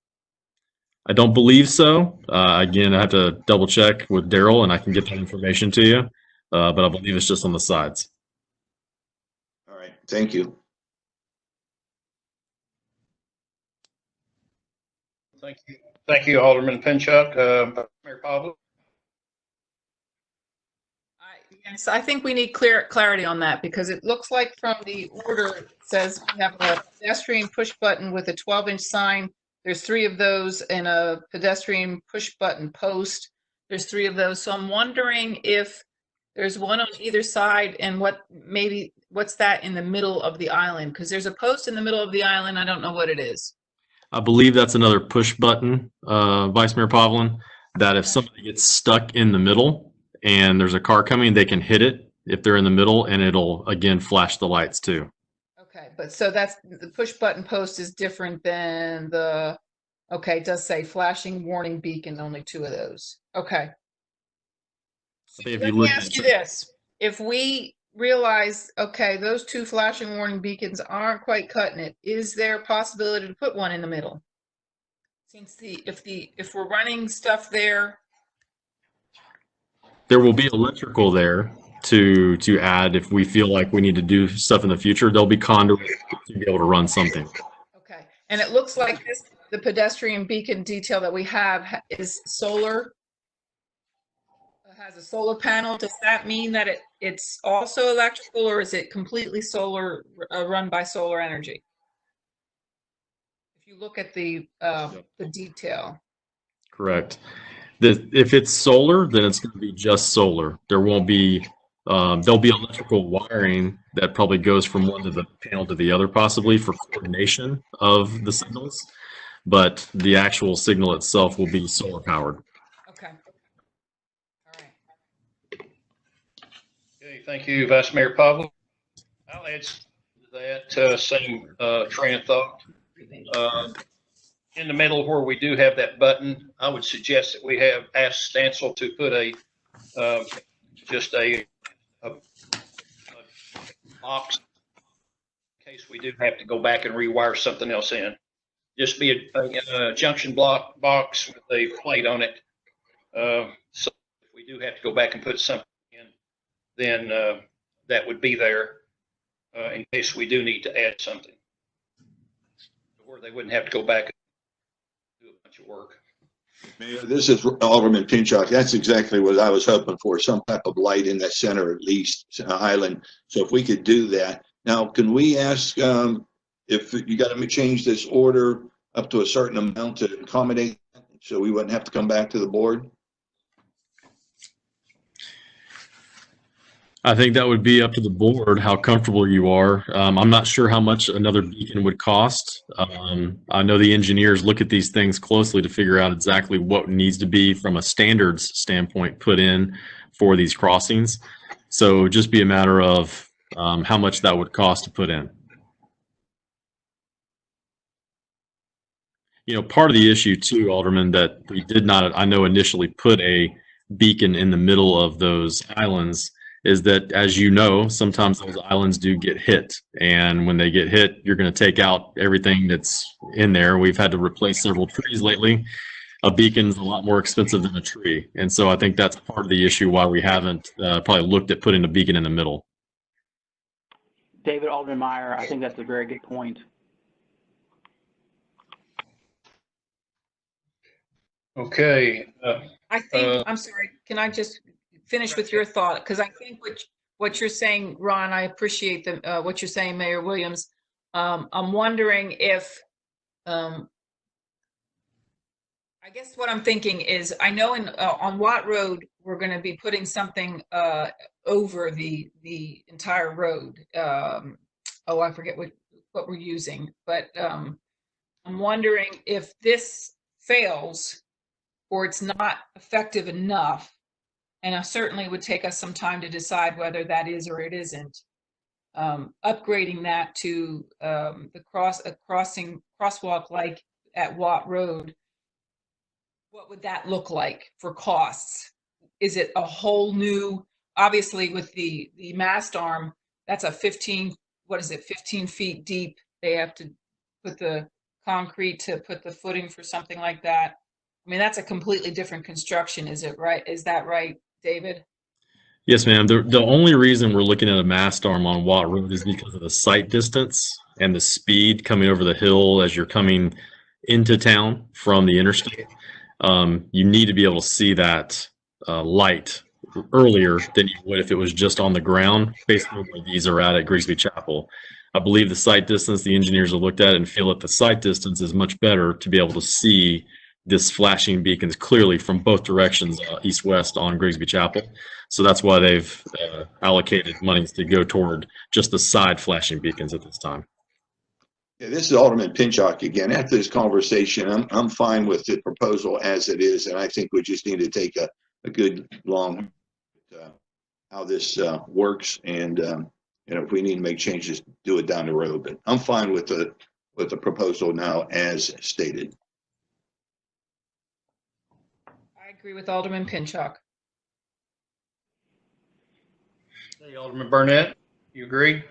I don't believe so. Again, I have to double check with Daryl and I can get that information to you, but I believe it's just on the sides. All right, thank you. Thank you. Thank you, Alderman Pinchot. Mayor Pavlik. Yes, I think we need clarity on that, because it looks like from the order it says we have a pedestrian push button with a 12-inch sign. There's 3 of those, and a pedestrian push button post. There's 3 of those. So I'm wondering if there's one on either side, and what's that in the middle of the island? Because there's a post in the middle of the island. I don't know what it is. I believe that's another push button, Vice Mayor Pavlin, that if somebody gets stuck in the middle and there's a car coming, they can hit it if they're in the middle, and it'll, again, flash the lights too. Okay, but so that's the push button post is different than the, okay, it does say flashing warning beacon, only 2 of those. Okay. Let me ask you this. If we realize, okay, those 2 flashing warning beacons aren't quite cutting it, is there a possibility to put one in the middle? Since if we're running stuff there. There will be electrical there. to add if we feel like we need to do stuff in the future. There'll be conduit to be able to run something. Okay, and it looks like the pedestrian beacon detail that we have is solar, has a solar panel. Does that mean that it's also electrical, or is it completely solar, run by solar energy? If you look at the detail. Correct. If it's solar, then it's going to be just solar. There won't be, there'll be electrical wiring that probably goes from one to the panel to the other, possibly for coordination of the signals, but the actual signal itself will be solar powered. Okay. All right. Okay, thank you, Vice Mayor Pavlo. I'll add to that same train of thought. In the middle where we do have that button, I would suggest that we have asked Stancil to put a just a box in case we do have to go back and rewire something else in. Just be a junction block box with a plate on it. So if we do have to go back and put something in, then that would be there in case we do need to add something, where they wouldn't have to go back and do a bunch of work. Mayor, this is Alderman Pinchot. That's exactly what I was hoping for, some type of light in that center, at least island. So if we could do that. Now, can we ask if you got to change this order up to a certain amount to accommodate, so we wouldn't have to come back to the board? I think that would be up to the board, how comfortable you are. I'm not sure how much another beacon would cost. I know the engineers look at these things closely to figure out exactly what needs to be from a standards standpoint put in for these crossings. So just be a matter of how much that would cost to put in. You know, part of the issue too, Alderman, that we did not, I know, initially put a beacon in the middle of those islands is that, as you know, sometimes those islands do get hit. And when they get hit, you're going to take out everything that's in there. We've had to replace several trees lately. A beacon's a lot more expensive than a tree. And so I think that's part of the issue why we haven't probably looked at putting a beacon in the middle. David, Alderman Meyer, I think that's a very good point. Okay. I think, I'm sorry, can I just finish with your thought? Because I think what you're saying, Ron, I appreciate what you're saying, Mayor Williams. I'm wondering if, I guess what I'm thinking is, I know on Watt Road, we're going to be putting something over the entire road. Oh, I forget what we're using, but I'm wondering if this fails or it's not effective enough, and it certainly would take us some time to decide whether that is or it isn't. Upgrading that to the crosswalk like at Watt Road, what would that look like for costs? Is it a whole new, obviously with the mast arm, that's a 15 feet deep. They have to put the concrete to put the footing for something like that. I mean, that's a completely different construction. Is it right? Is that right, David? Yes, ma'am. The only reason we're looking at a mast arm on Watt Road is because of the sight distance and the speed coming over the hill as you're coming into town from the interstate. You need to be able to see that light earlier than you would if it was just on the ground, basically where these are at Grigsby Chapel. I believe the sight distance, the engineers have looked at it and feel that the sight distance is much better to be able to see this flashing beacons clearly from both directions, east-west on Grigsby Chapel. So that's why they've allocated monies to go toward just the side flashing beacons at this time. Yeah, this is Alderman Pinchot again. After this conversation, I'm fine with the proposal as it is, and I think we just need to take a good long how this works, and you know, if we need to make changes, do it down the road. But I'm fine with the proposal now as stated. I agree with Alderman Pinchot. Hey, Alderman Burnett, you agree?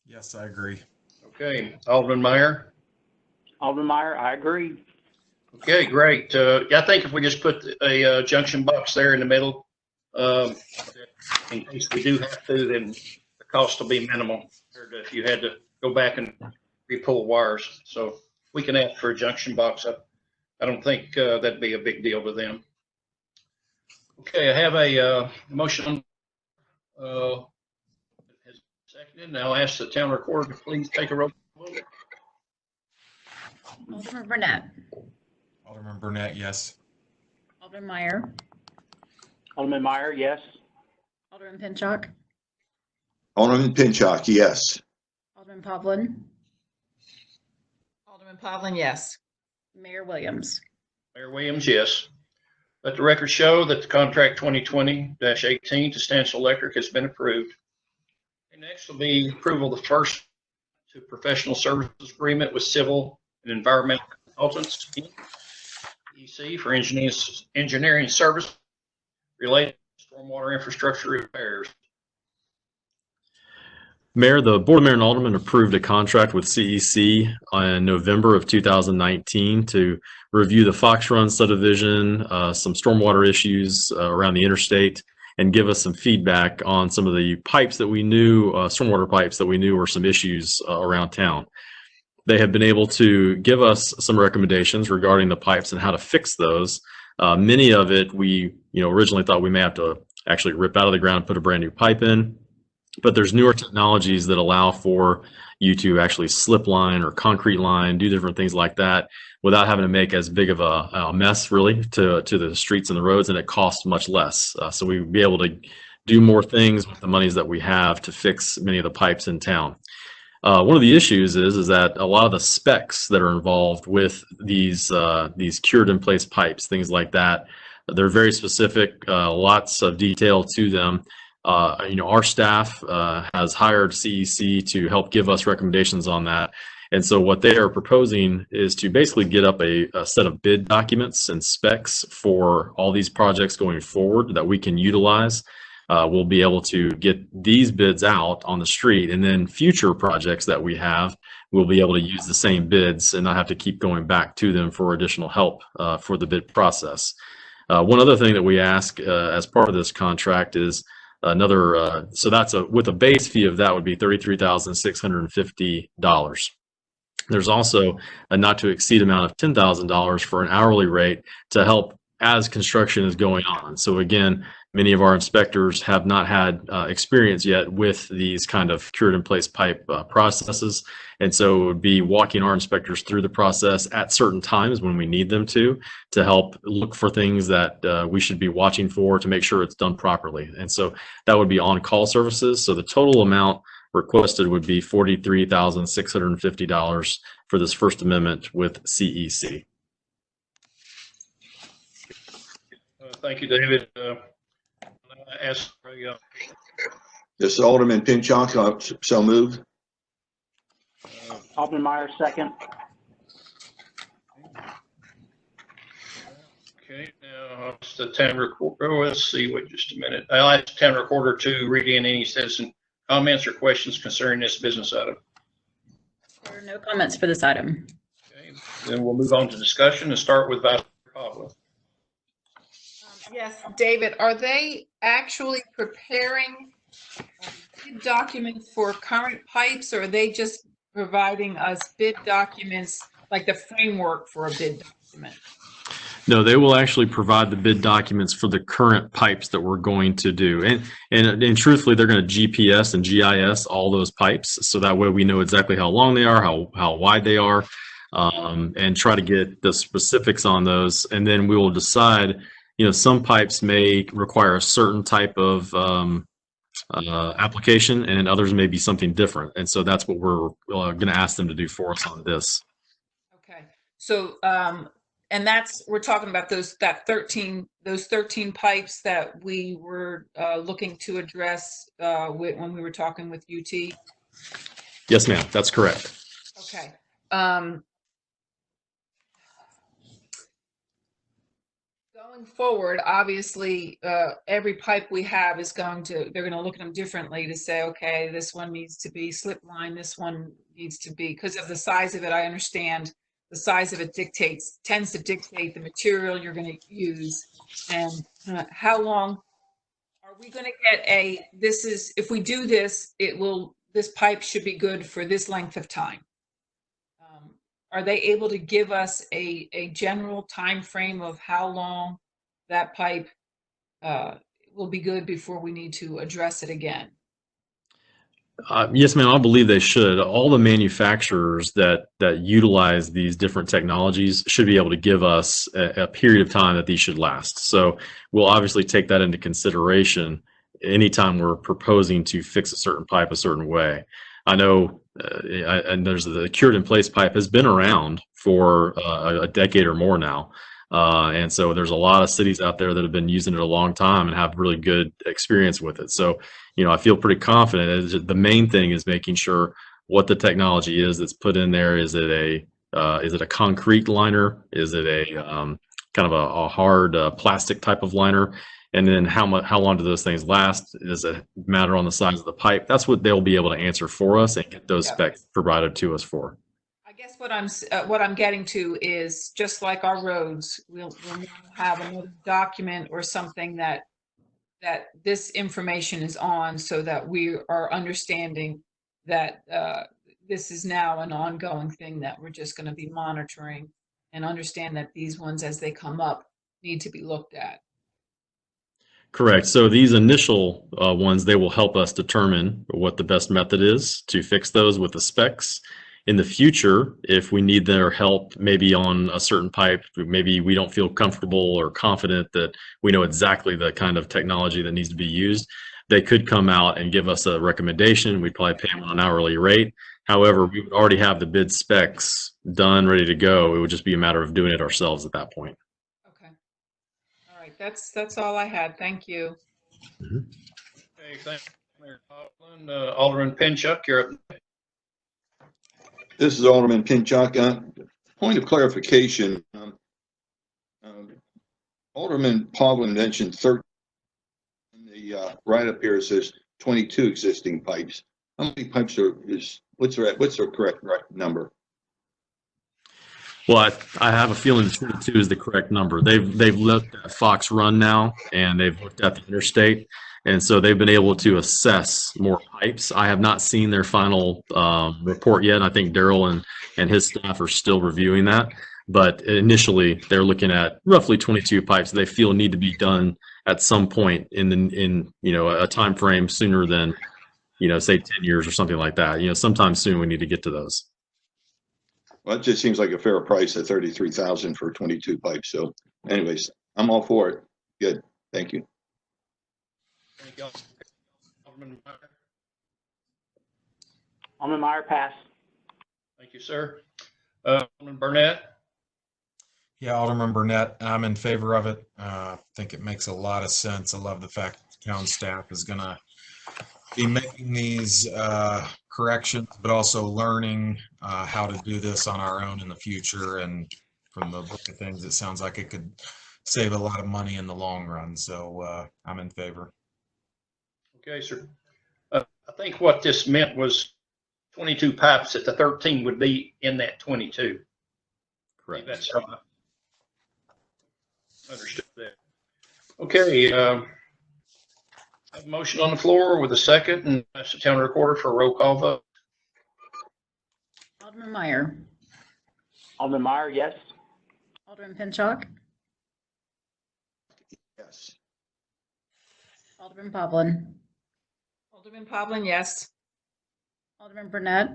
Yes, I agree. Okay, Alderman Meyer. Alderman Meyer, I agree. Okay, great. I think if we just put a junction box there in the middle Um, in case we do have to, then the cost will be minimal compared to if you had to go back and re-pull wires. So we can ask for a junction box. I don't think that'd be a big deal to them. Okay, I have a motion. Has seconded. Now I'll ask the town recorder to please take a roll call vote. Alderman Burnett. Alderman Burnett, yes. Alderman Meyer. Alderman Meyer, yes. Alderman Pinchuk. Alderman Pinchuk, yes. Alderman Povlin. Alderman Povlin, yes. Mayor Williams. Mayor Williams, yes. Let the record show that the contract 2020-18 to Stansel Electric has been approved. And next will be approval of the first to professional services agreement with civil and environmental consultants, EC, for engineering service related to stormwater infrastructure repairs. Mayor, the Board of Mayor and Aldermen approved a contract with CEC in November of 2019 to review the Fox Run subdivision, some stormwater issues around the interstate, and give us some feedback on some of the pipes that we knew, stormwater pipes that we knew were some issues around town. They have been able to give us some recommendations regarding the pipes and how to fix those. Many of it we originally thought we may have to actually rip out of the ground and put a brand new pipe in. But there's newer technologies that allow for you to actually slip line or concrete line, do different things like that without having to make as big of a mess really to the streets and the roads, and it costs much less. So we'd be able to do more things with the monies that we have to fix many of the pipes in town. One of the issues is that a lot of the specs that are involved with these cured in place pipes, things like that, they're very specific, lots of detail to them. Our staff has hired CEC to help give us recommendations on that. And so what they are proposing is to basically get up a set of bid documents and specs for all these projects going forward that we can utilize. We'll be able to get these bids out on the street, and then future projects that we have, we'll be able to use the same bids and not have to keep going back to them for additional help for the bid process. One other thing that we ask as part of this contract is another, so that's with a base fee of that would be $33,650. There's also a not to exceed amount of $10,000 for an hourly rate to help as construction is going on. So again, many of our inspectors have not had experience yet with these kind of cured in place pipe processes. And so it would be walking our inspectors through the process at certain times when we need them to help look for things that we should be watching for to make sure it's done properly. And so that would be on-call services. So the total amount requested would be $43,650 for this First Amendment with CEC. Thank you, David. Ask This is Alderman Pinchuk, so moved. Alderman Meyer, second. Okay, now it's the town recorder. Let's see, wait just a minute. I'll ask the town recorder to read in any citizen comments or questions concerning this business item. There are no comments for this item. Okay, then we'll move on to discussion and start with Vice Mayor Povlin. Yes, David, are they actually preparing bid documents for current pipes, or are they just providing us bid documents, like the framework for a bid document? No, they will actually provide the bid documents for the current pipes that we're going to do. And truthfully, they're going to GPS and GIS all those pipes. So that way we know exactly how long they are, how wide they are, and try to get the specifics on those. And then we will decide, some pipes may require a certain type of application, and others may be something different. And so that's what we're going to ask them to do for us on this. Okay, so and we're talking about those 13 pipes that we were looking to address when we were talking with UT. Yes, ma'am, that's correct. Okay. Going forward, obviously, every pipe we have is they're going to look at them differently to say, okay, this one needs to be slip line, this one needs to be, because of the size of it, I understand the size of it tends to dictate the material you're going to use. And how long Are we going to get if we do this, this pipe should be good for this length of time? Are they able to give us a general time frame of how long that pipe will be good before we need to address it again? Yes, ma'am. I believe they should. All the manufacturers that utilize these different technologies should be able to give us a period of time that these should last. So we'll obviously take that into consideration anytime we're proposing to fix a certain pipe a certain way. I know, and there's the cured in place pipe has been around for a decade or more now. And so there's a lot of cities out there that have been using it a long time and have really good experience with it. So, I feel pretty confident. The main thing is making sure what the technology is that's put in there. Is it a concrete liner? Is it a kind of a hard plastic type of liner? And then how long do those things last? Does it matter on the size of the pipe? That's what they'll be able to answer for us and get those specs provided to us for. I guess what I'm getting to is just like our roads, we'll have another document or something that this information is on, so that we are understanding that this is now an ongoing thing that we're just going to be monitoring, and understand that these ones as they come up need to be looked at. Correct. So these initial ones, they will help us determine what the best method is to fix those with the specs. In the future, if we need their help, maybe on a certain pipe, maybe we don't feel comfortable or confident that we know exactly the kind of technology that needs to be used, they could come out and give us a recommendation. We'd probably pay them on an hourly rate. However, we would already have the bid specs done, ready to go. It would just be a matter of doing it ourselves at that point. Okay. All right. That's all I had. Thank you. Mm-hmm. Okay, thank you, Mayor Coughlin. Alderman Pinchuk, you're up. This is Alderman Pinchuk. Point of clarification. Alderman Pavlin mentioned 13. The write-up here says 22 existing pipes. How many pipes what's the correct number? Well, I have a feeling 22 is the correct number. They've looked at Fox Run now, and they've looked at the interstate, and so they've been able to assess more pipes. I have not seen their final report yet. I think Daryl and his staff are still reviewing that. But initially, they're looking at roughly 22 pipes they feel need to be done at some point in a time frame sooner than say 10 years or something like that. Sometime soon we need to get to those. Well, it just seems like a fair price at $33,000 for 22 pipes. So, anyways, I'm all for it. Good, thank you. Thank you. Alderman Meyer. Alderman Meyer, pass. Thank you, sir. Alderman Burnett. Yeah, Alderman Burnett, I'm in favor of it. I think it makes a lot of sense. I love the fact that the town staff is going to be making these corrections, but also learning how to do this on our own in the future. And from the look of things, it sounds like it could save a lot of money in the long run. So I'm in favor. Okay, sir. I think what this meant was 22 pipes, that the 13 would be in that 22. Correct. That's how I understood that. Okay. I have a motion on the floor with a second, and ask the town recorder for a roll call vote. Alderman Meyer. Alderman Meyer, yes. Alderman Pinchuk. Yes. Alderman Pavlin. Alderman Pavlin, yes. Alderman Burnett.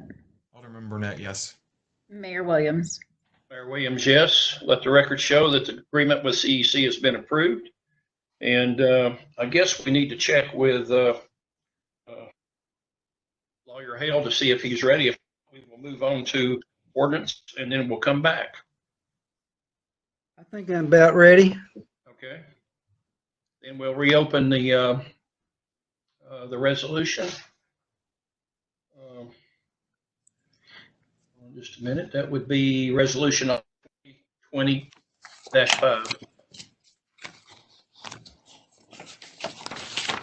Alderman Burnett, yes. Mayor Williams. Mayor Williams, yes. Let the record show that the agreement with CEC has been approved. And I guess we need to check with Lawyer Hale to see if he's ready. If we will move on to ordinance, and then we'll come back. I think I'm about ready. Okay. Then we'll reopen the resolution. Just a minute. That would be resolution 2020-5.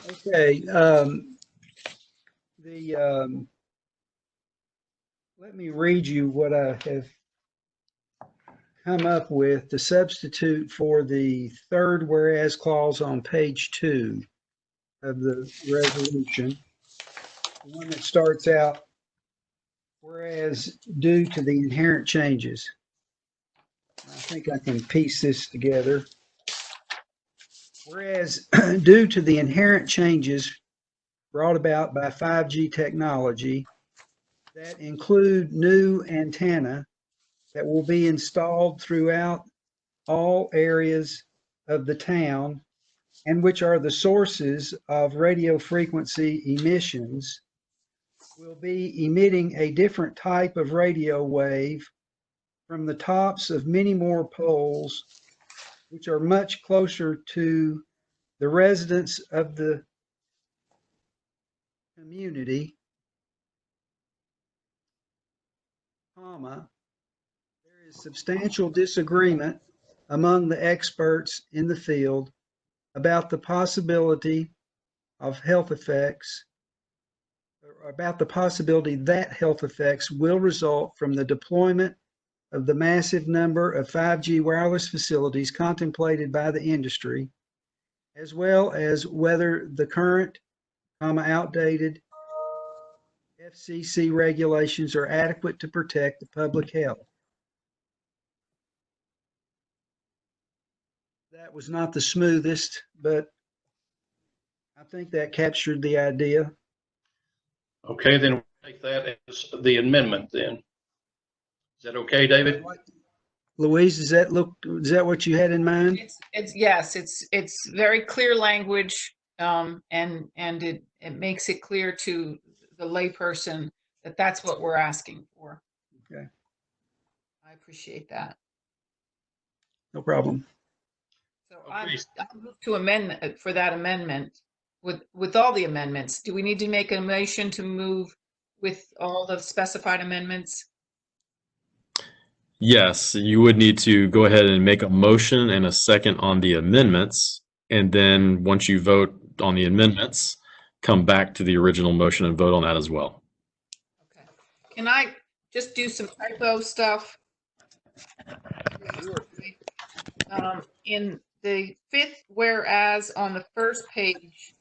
Okay. Let me read you what I have come up with to substitute for the third whereas clause on page 2. of the resolution. The one that starts out, whereas due to the inherent changes. I think I can piece this together. Whereas due to the inherent changes brought about by 5G technology that include new antenna that will be installed throughout all areas of the town and which are the sources of radio frequency emissions, will be emitting a different type of radio wave from the tops of many more poles, which are much closer to the residents of the community, comma, there is substantial disagreement among the experts in the field about the possibility of health effects, or about the possibility that health effects will result from the deployment of the massive number of 5G wireless facilities contemplated by the industry, as well as whether the current, outdated FCC regulations are adequate to protect the public health. That was not the smoothest, but I think that captured the idea. Okay, then we'll take that as the amendment then. Is that okay, David? Louise, is that what you had in mind? Yes, it's very clear language, and it makes it clear to the layperson that that's what we're asking for. Okay. I appreciate that. No problem. So Okay. I move to amend for that amendment with all the amendments. Do we need to make a motion to move with all the specified amendments? Yes, you would need to go ahead and make a motion and a second on the amendments. And then once you vote on the amendments, come back to the original motion and vote on that as well. Okay. Can I just do some typo stuff? In the fifth whereas on the first page,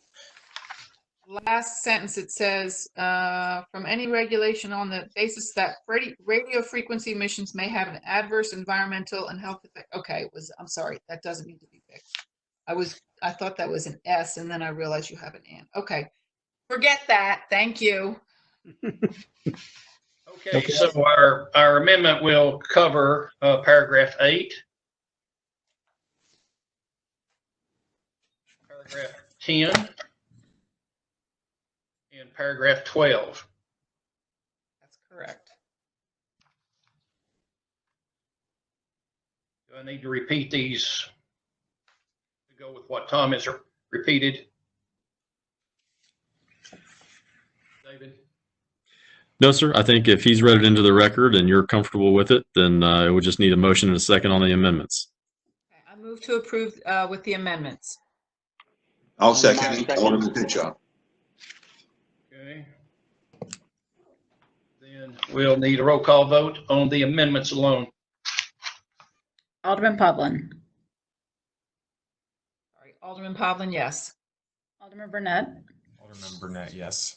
last sentence, it says, from any regulation on the basis that radio frequency emissions may have an adverse environmental and health effect. Okay, I'm sorry, that doesn't need to be fixed. I thought that was an S, and then I realized you have an and. Okay, forget that. Thank you. Okay, so our amendment will cover paragraph 8, paragraph 10, and paragraph 12. That's correct. Do I need to repeat these to go with what Tom has repeated? David? No, sir. I think if he's read it into the record and you're comfortable with it, then it would just need a motion and a second on the amendments. Okay, I move to approve with the amendments. I'll second it. Alderman Pinchot. Okay. Then we'll need a roll call vote on the amendments alone. Alderman Povlin. Sorry, Alderman Povlin, yes. Alderman Burnett. Alderman Burnett, yes.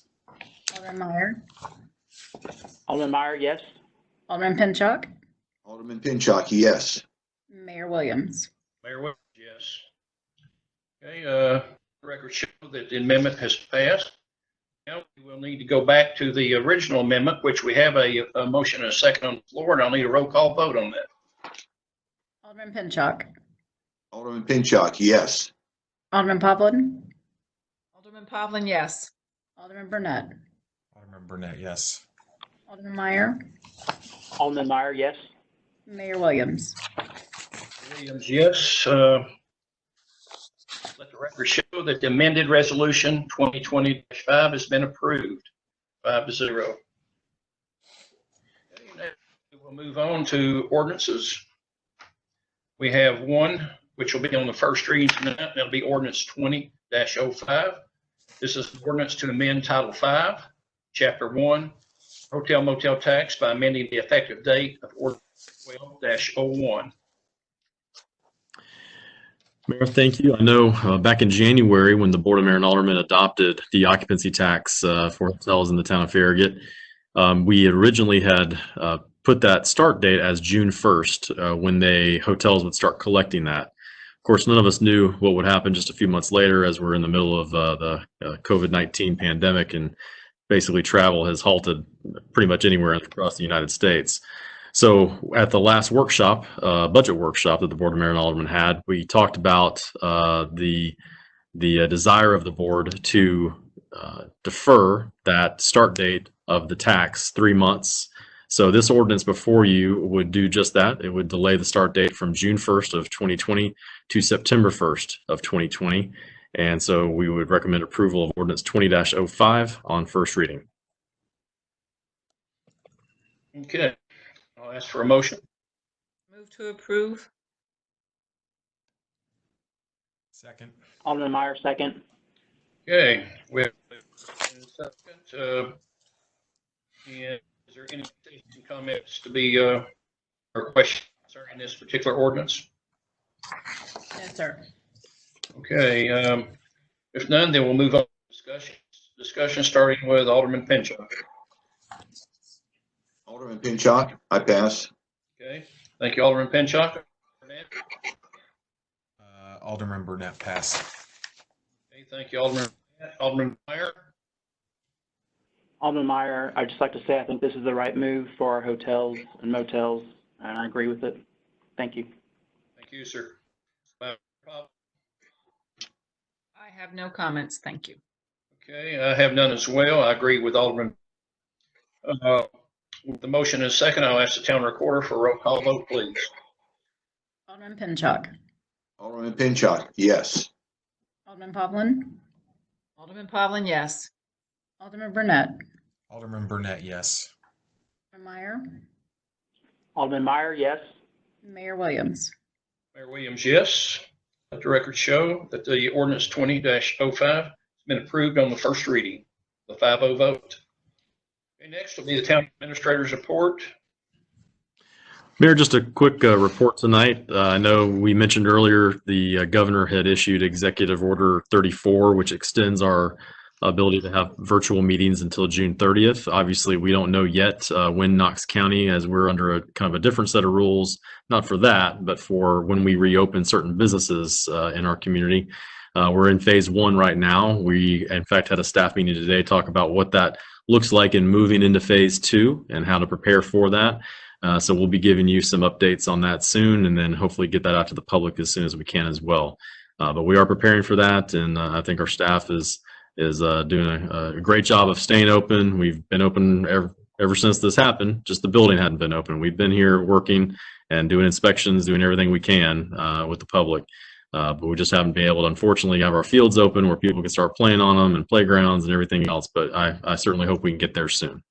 Alderman Meyer. Alderman Meyer, yes. Alderman Pinchot. Alderman Pinchot, yes. Mayor Williams. Mayor Williams, yes. Okay, the record show that the amendment has passed. Now we will need to go back to the original amendment, which we have a motion and a second on the floor, and I'll need a roll call vote on that. Alderman Pinchot. Alderman Pinchot, yes. Alderman Povlin. Alderman Povlin, yes. Alderman Burnett. Alderman Burnett, yes. Alderman Meyer. Alderman Meyer, yes. Mayor Williams. Williams, yes. Let the record show that the amended resolution 2020-5 has been approved, 5-0. Okay, now we'll move on to ordinances. We have one, which will be on the first reading tonight. That'll be ordinance 20-05. This is an ordinance to amend Title 5, Chapter 1, Hotel Motel Tax by amending the effective date of ordinance 12-01. Mayor, thank you. I know back in January when the Board of Mayor and Aldermen adopted the occupancy tax for hotels in the town of Farragut, we originally had put that start date as June 1st when hotels would start collecting that. Of course, none of us knew what would happen just a few months later as we're in the middle of the COVID-19 pandemic, and basically travel has halted pretty much anywhere across the United States. So at the last workshop, budget workshop that the Board of Mayor and Aldermen had, we talked about the desire of the board to defer that start date of the tax 3 months. So this ordinance before you would do just that. It would delay the start date from June 1st of 2020 to September 1st of 2020. And so we would recommend approval of ordinance 20-05 on first reading. Okay, I'll ask for a motion. Move to approve. Second. Alderman Meyer, second. Okay, we have a second. And is there any comments to be or questions concerning this particular ordinance? Yes, sir. Okay, if none, then we'll move on to discussion starting with Alderman Pinchot. Alderman Pinchot, I pass. Okay, thank you, Alderman Pinchot. Alderman Burnett, pass. Okay, thank you, Alderman Meyer. Alderman Meyer, I'd just like to say I think this is the right move for our hotels and motels, and I agree with it. Thank you. Thank you, sir. I have no comments. Thank you. Okay, I have none as well. I agree with Alderman. With the motion and second, I'll ask the town recorder for a roll call vote, please. Alderman Pinchot. Alderman Pinchot, yes. Alderman Pavlin. Alderman Pavlin, yes. Alderman Burnett. Alderman Burnett, yes. Alderman Meyer. Alderman Meyer, yes. Mayor Williams. Mayor Williams, yes. Let the record show that the ordinance 20-05 has been approved on the first reading, the 5-0 vote. Okay, next will be the town administrator's report. Mayor, just a quick report tonight. I know we mentioned earlier the governor had issued Executive Order 34, which extends our ability to have virtual meetings until June 30th. Obviously, we don't know yet when Knox County, as we're under a kind of a different set of rules, not for that, but for when we reopen certain businesses in our community. We're in phase 1 right now. We, in fact, had a staff meeting today talk about what that looks like in moving into phase 2 and how to prepare for that. So we'll be giving you some updates on that soon, and then hopefully get that out to the public as soon as we can as well. But we are preparing for that, and I think our staff is doing a great job of staying open. We've been open ever since this happened. Just the building hadn't been open. We've been here working and doing inspections, doing everything we can with the public. But we just haven't been able to, unfortunately, have our fields open where people can start playing on them and playgrounds and everything else. But I certainly hope we can get there soon.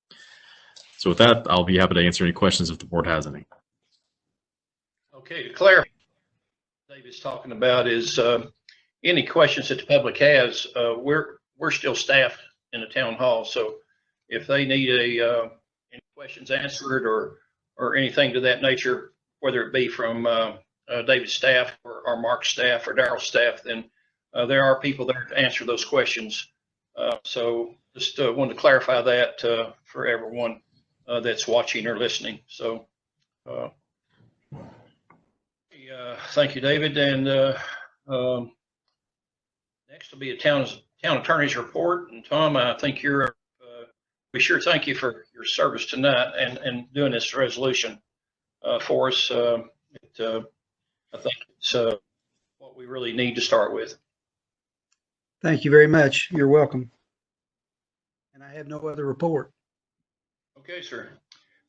So with that, I'll be happy to answer any questions if the board has any. Okay, to clarify, what David's talking about is any questions that the public has. We're still staffed in the town hall, so if they need any questions answered or anything to that nature, whether it be from David's staff or Mark's staff or Daryl's staff, then there are people there to answer those questions. So just wanted to clarify that for everyone that's watching or listening. So thank you, David. And next will be a town attorney's report. And Tom, I think we sure thank you for your service tonight and doing this resolution for us. I think it's what we really need to start with. Thank you very much. You're welcome. And I have no other report. Okay, sir.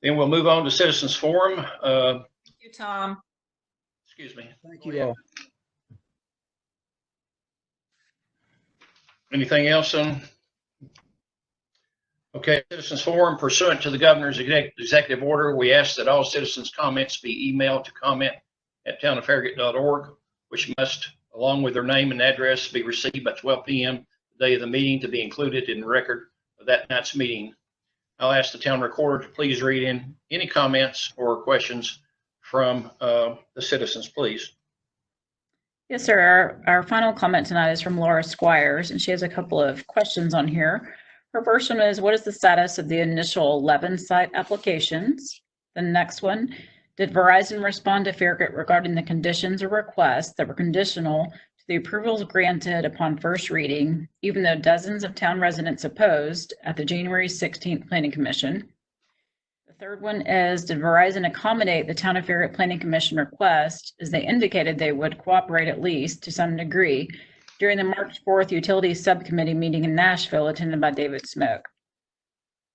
Then we'll move on to citizens forum. Thank you, Tom. Excuse me. Thank you all. Anything else on? Okay, citizens forum pursuant to the governor's executive order, we ask that all citizens' comments be emailed to comment@townoffarragut.org, which must, along with their name and address, be received by 12 p.m. the day of the meeting to be included in the record of that night's meeting. I'll ask the town recorder to please read in any comments or questions from the citizens, please. Yes, sir. Our final comment tonight is from Laura Squires, and she has a couple of questions on here. Her first one is, what is the status of the initial 11 site applications? The next one, did Verizon respond to Farragut regarding the conditions or requests that were conditional to the approvals granted upon first reading, even though dozens of town residents opposed at the January 16th Planning Commission? The third one is, did Verizon accommodate the Town of Farragut Planning Commission request as they indicated they would cooperate at least to some degree during the March 4th Utilities Subcommittee meeting in Nashville attended by David Smoke?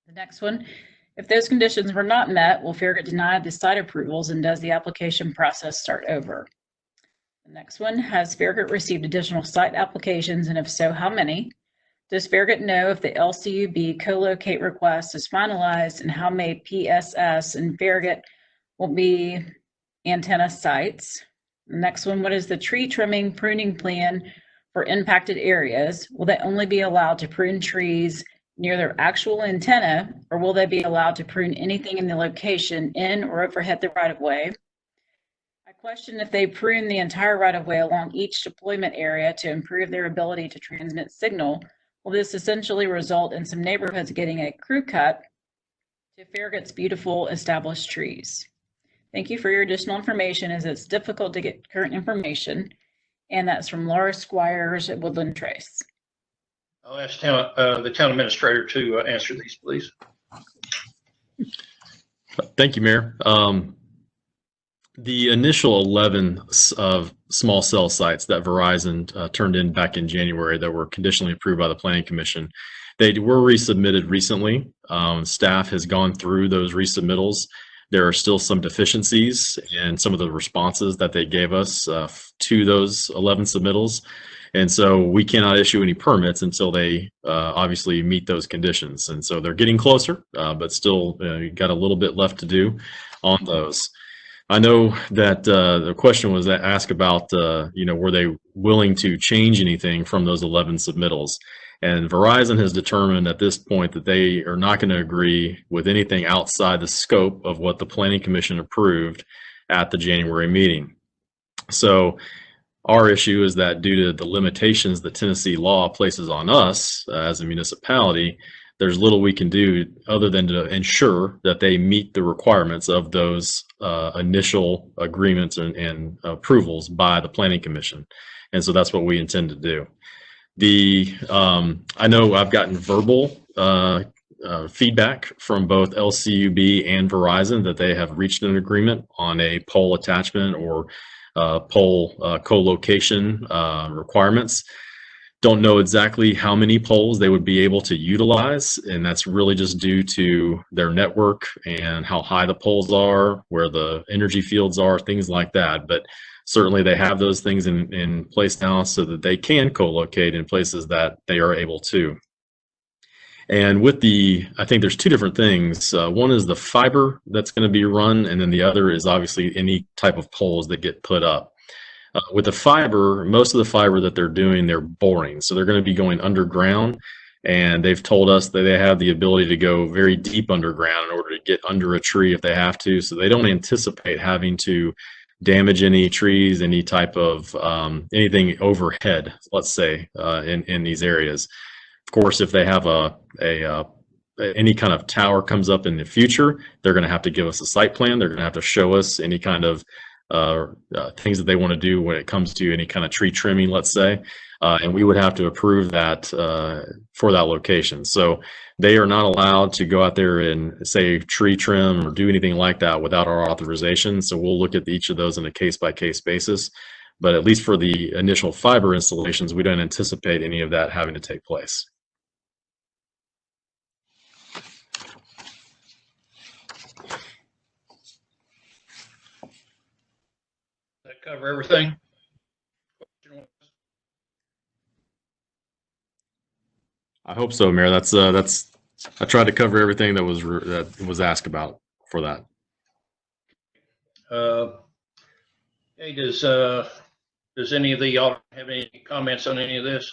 The next one, if those conditions were not met, will Farragut deny the site approvals and does the application process start over? The next one, has Farragut received additional site applications, and if so, how many? Does Farragut know if the LCUB co-locate request is finalized, and how many PSS and Farragut will be antenna sites? The next one, what is the tree trimming pruning plan for impacted areas? Will they only be allowed to prune trees near their actual antenna, or will they be allowed to prune anything in the location in or overhead the right-of-way? I question if they prune the entire right-of-way along each deployment area to improve their ability to transmit signal. Will this essentially result in some neighborhoods getting a crew cut to Farragut's beautiful established trees? Thank you for your additional information, as it's difficult to get current information. And that's from Laura Squires at Woodland Trace. I'll ask the town administrator to answer these, please. Thank you, Mayor. The initial 11 of small cell sites that Verizon turned in back in January that were conditionally approved by the Planning Commission, they were resubmitted recently. Staff has gone through those resubmittals. There are still some deficiencies in some of the responses that they gave us to those 11 submittals. And so we cannot issue any permits until they obviously meet those conditions. And so they're getting closer, but still got a little bit left to do on those. I know that the question was asked about, were they willing to change anything from those 11 submittals? And Verizon has determined at this point that they are not going to agree with anything outside the scope of what the Planning Commission approved at the January meeting. So our issue is that due to the limitations that Tennessee law places on us as a municipality, there's little we can do other than to ensure that they meet the requirements of those initial agreements and approvals by the Planning Commission. And so that's what we intend to do. I know I've gotten verbal feedback from both LCUB and Verizon that they have reached an agreement on a pole attachment or pole co-location requirements. Don't know exactly how many poles they would be able to utilize, and that's really just due to their network and how high the poles are, where the energy fields are, things like that. But certainly they have those things in place now so that they can co-locate in places that they are able to. And with I think there's two different things. One is the fiber that's going to be run, and then the other is obviously any type of poles that get put up. With the fiber, most of the fiber that they're doing, they're boring. So they're going to be going underground, and they've told us that they have the ability to go very deep underground in order to get under a tree if they have to. So they don't anticipate having to damage any trees, any type of anything overhead, let's say, in these areas. Of course, if they have any kind of tower comes up in the future, they're going to have to give us a site plan. They're going to have to show us any kind of things that they want to do when it comes to any kind of tree trimming, let's say, and we would have to approve that for that location. So they are not allowed to go out there and say tree trim or do anything like that without our authorization. So we'll look at each of those on a case-by-case basis. But at least for the initial fiber installations, we don't anticipate any of that having to take place. That cover everything? I hope so, Mayor. I tried to cover everything that was asked about for that. Hey, does any of y'all have any comments on any of this?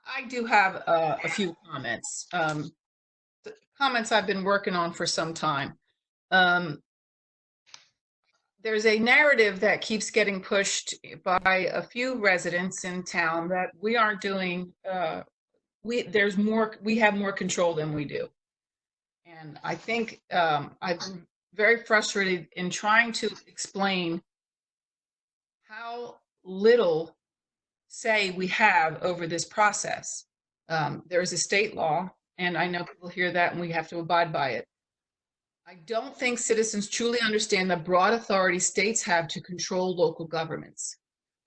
I do have a few comments. Comments I've been working on for some time. there's a narrative that keeps getting pushed by a few residents in town that we aren't doing, we have more control than we do. And I think I've been very frustrated in trying to explain how little say we have over this process. There is a state law, and I know people hear that and we have to abide by it. I don't think citizens truly understand the broad authority states have to control local governments.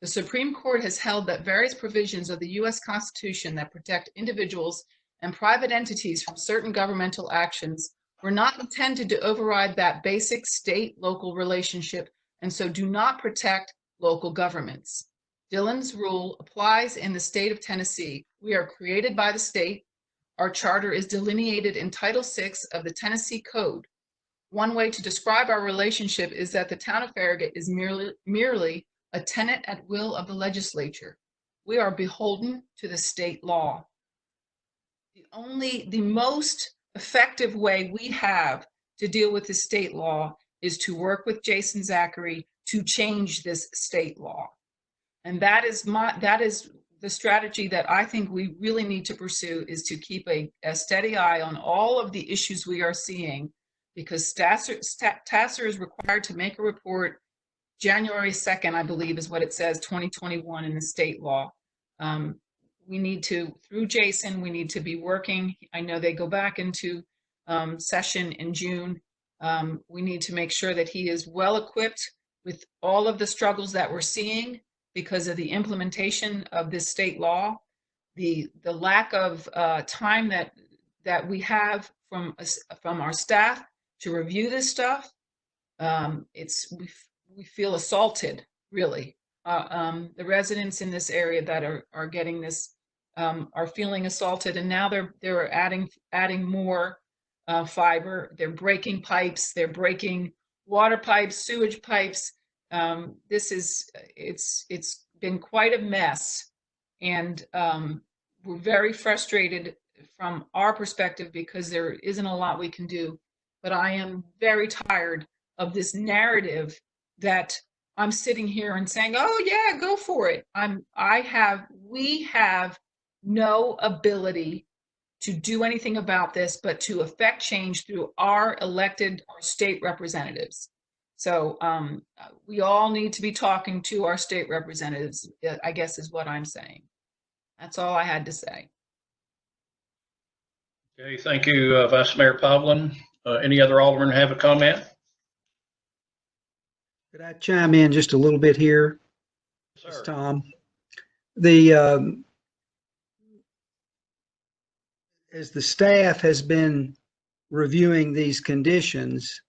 The Supreme Court has held that various provisions of the U.S. Constitution that protect individuals and private entities from certain governmental actions were not intended to override that basic state-local relationship, and so do not protect local governments. Dillon's rule applies in the state of Tennessee. We are created by the state. Our charter is delineated in Title VI of the Tennessee Code. One way to describe our relationship is that the town of Farragut is merely a tenant at will of the legislature. We are beholden to the state law. The most effective way we have to deal with the state law is to work with Jason Zachary to change this state law. And that is the strategy that I think we really need to pursue, is to keep a steady eye on all of the issues we are seeing, because TASER is required to make a report January 2nd, I believe is what it says, 2021 in the state law. We need to, through Jason, we need to be working. I know they go back into session in June. We need to make sure that he is well equipped with all of the struggles that we're seeing because of the implementation of this state law, the lack of time that we have from our staff to review this stuff. We feel assaulted, really. The residents in this area that are getting this are feeling assaulted, and now they're adding more fiber. They're breaking pipes. They're breaking water pipes, sewage pipes. It's been quite a mess, and we're very frustrated from our perspective because there isn't a lot we can do. But I am very tired of this narrative that I'm sitting here and saying, "Oh yeah, go for it." We have no ability to do anything about this, but to affect change through our elected or state representatives. So we all need to be talking to our state representatives, I guess is what I'm saying. That's all I had to say. Okay, thank you, Vice Mayor Pavlin. Any other aldermen have a comment? Could I chime in just a little bit here? Sir. Tom, as the staff has been reviewing these conditions,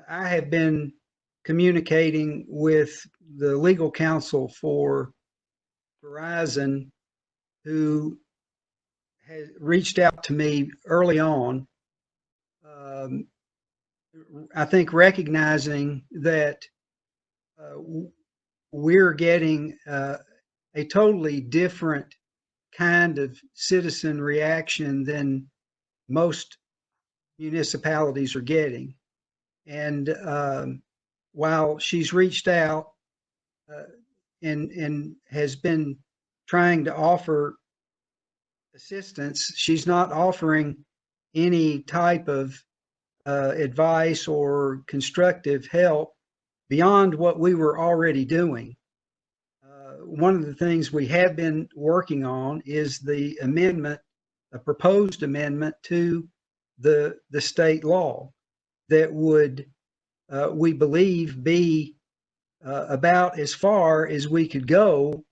I have been communicating with the legal counsel for Verizon, who has reached out to me early on. I think recognizing that we're getting a totally different kind of citizen reaction than most municipalities are getting. And while she's reached out and has been trying to offer assistance, she's not offering any type of advice or constructive help beyond what we were already doing. One of the things we have been working on is the amendment, a proposed amendment to the state law that would, we believe, be about as far as we could go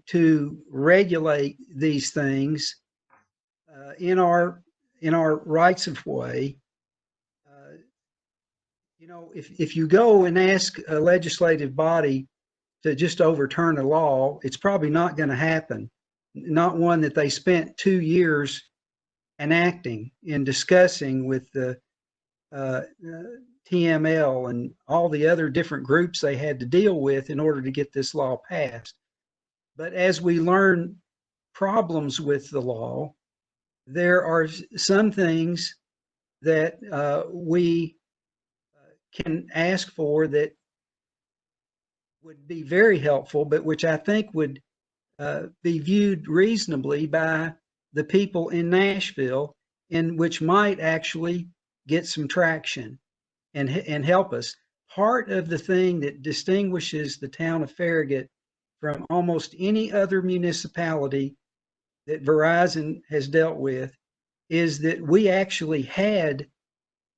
to regulate these things in our rights of way. You know, if you go and ask a legislative body to just overturn a law, it's probably not going to happen. Not one that they spent 2 years enacting and discussing with the TML and all the other different groups they had to deal with in order to get this law passed. But as we learn problems with the law, there are some things that we can ask for that would be very helpful, but which I think would be viewed reasonably by the people in Nashville, and which might actually get some traction and help us. Part of the thing that distinguishes the town of Farragut from almost any other municipality that Verizon has dealt with is that we actually had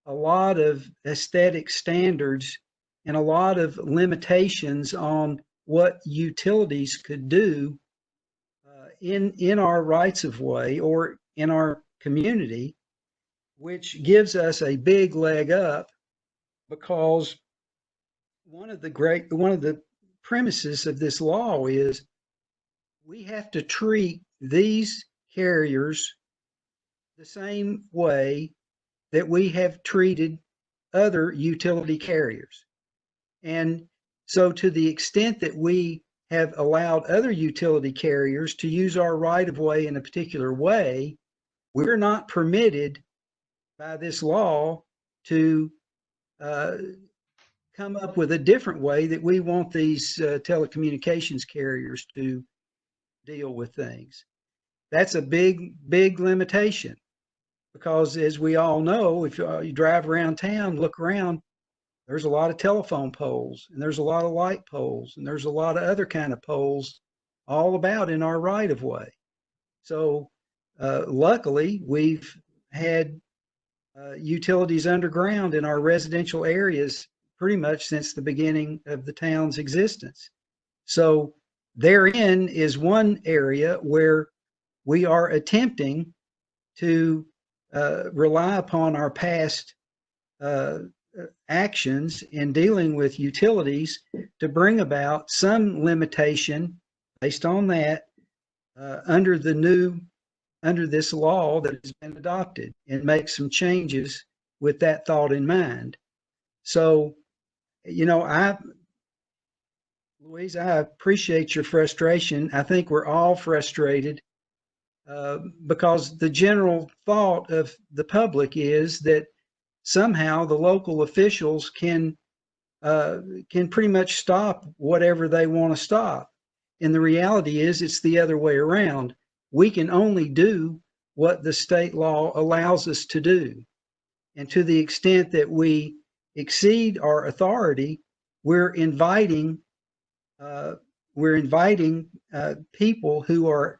a lot of aesthetic standards and a lot of limitations on what utilities could do in our rights of way or in our community, which gives us a big leg up, because one of the premises of this law is we have to treat these carriers the same way that we have treated other utility carriers. And so to the extent that we have allowed other utility carriers to use our right of way in a particular way, we're not permitted by this law to come up with a different way that we want these telecommunications carriers to deal with things. That's a big, big limitation, because as we all know, if you drive around town, look around, there's a lot of telephone poles, and there's a lot of light poles, and there's a lot of other kind of poles all about in our right of way. So luckily, we've had utilities underground in our residential areas pretty much since the beginning of the town's existence. So therein is one area where we are attempting to rely upon our past actions in dealing with utilities to bring about some limitation based on that under this law that has been adopted, and make some changes with that thought in mind. So, Louise, I appreciate your frustration. I think we're all frustrated because the general thought of the public is that somehow the local officials can pretty much stop whatever they want to stop. And the reality is it's the other way around. We can only do what the state law allows us to do. And to the extent that we exceed our authority, we're inviting people who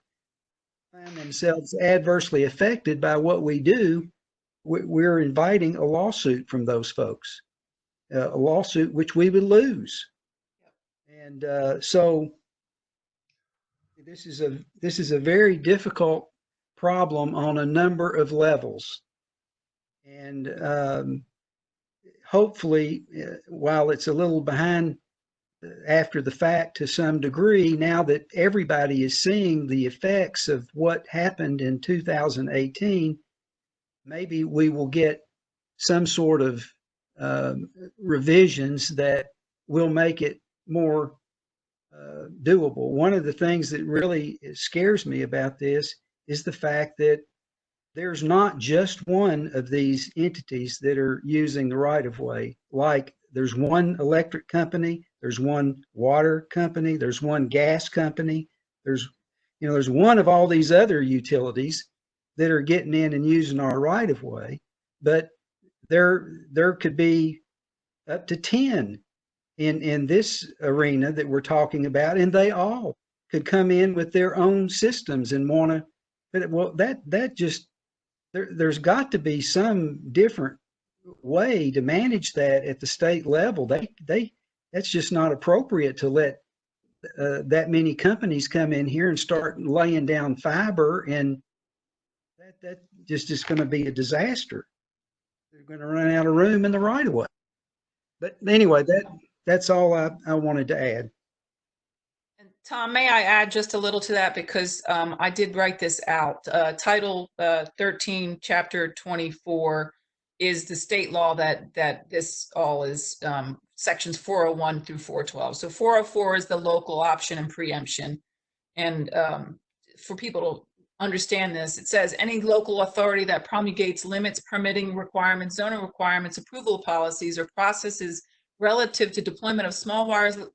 find themselves adversely affected by what we do. We're inviting a lawsuit from those folks, a lawsuit which we would lose. And so this is a very difficult problem on a number of levels. And hopefully, while it's a little behind after the fact to some degree, now that everybody is seeing the effects of what happened in 2018, maybe we will get some sort of revisions that will make it more doable. One of the things that really scares me about this is the fact that there's not just one of these entities that are using the right of way. Like there's one electric company, there's one water company, there's one gas company, there's one of all these other utilities that are getting in and using our right of way, but there could be up to 10 in this arena that we're talking about, and they all could come in with their own systems and want to. But well, that just there's got to be some different way to manage that at the state level. That's just not appropriate to let that many companies come in here and start laying down fiber, and that just is going to be a disaster. They're going to run out of room in the right of way. But anyway, that's all I wanted to add. And Tom, may I add just a little to that, because I did write this out. Title 13, Chapter 24 is the state law that this all is, sections 401 through 412. So 404 is the local option and preemption. And for people understand this. It says any local authority that promulgates limits, permitting requirements, zoning requirements, approval policies, or processes relative to deployment of small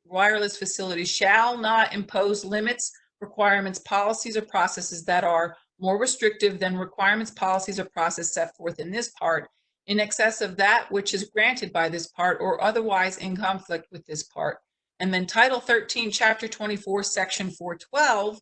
wireless facilities shall not impose limits, requirements, policies, or processes that are more restrictive than requirements, policies, or process set forth in this part, in excess of that which is granted by this part or otherwise in conflict with this part. And then Title 13, Chapter 24, Section 412,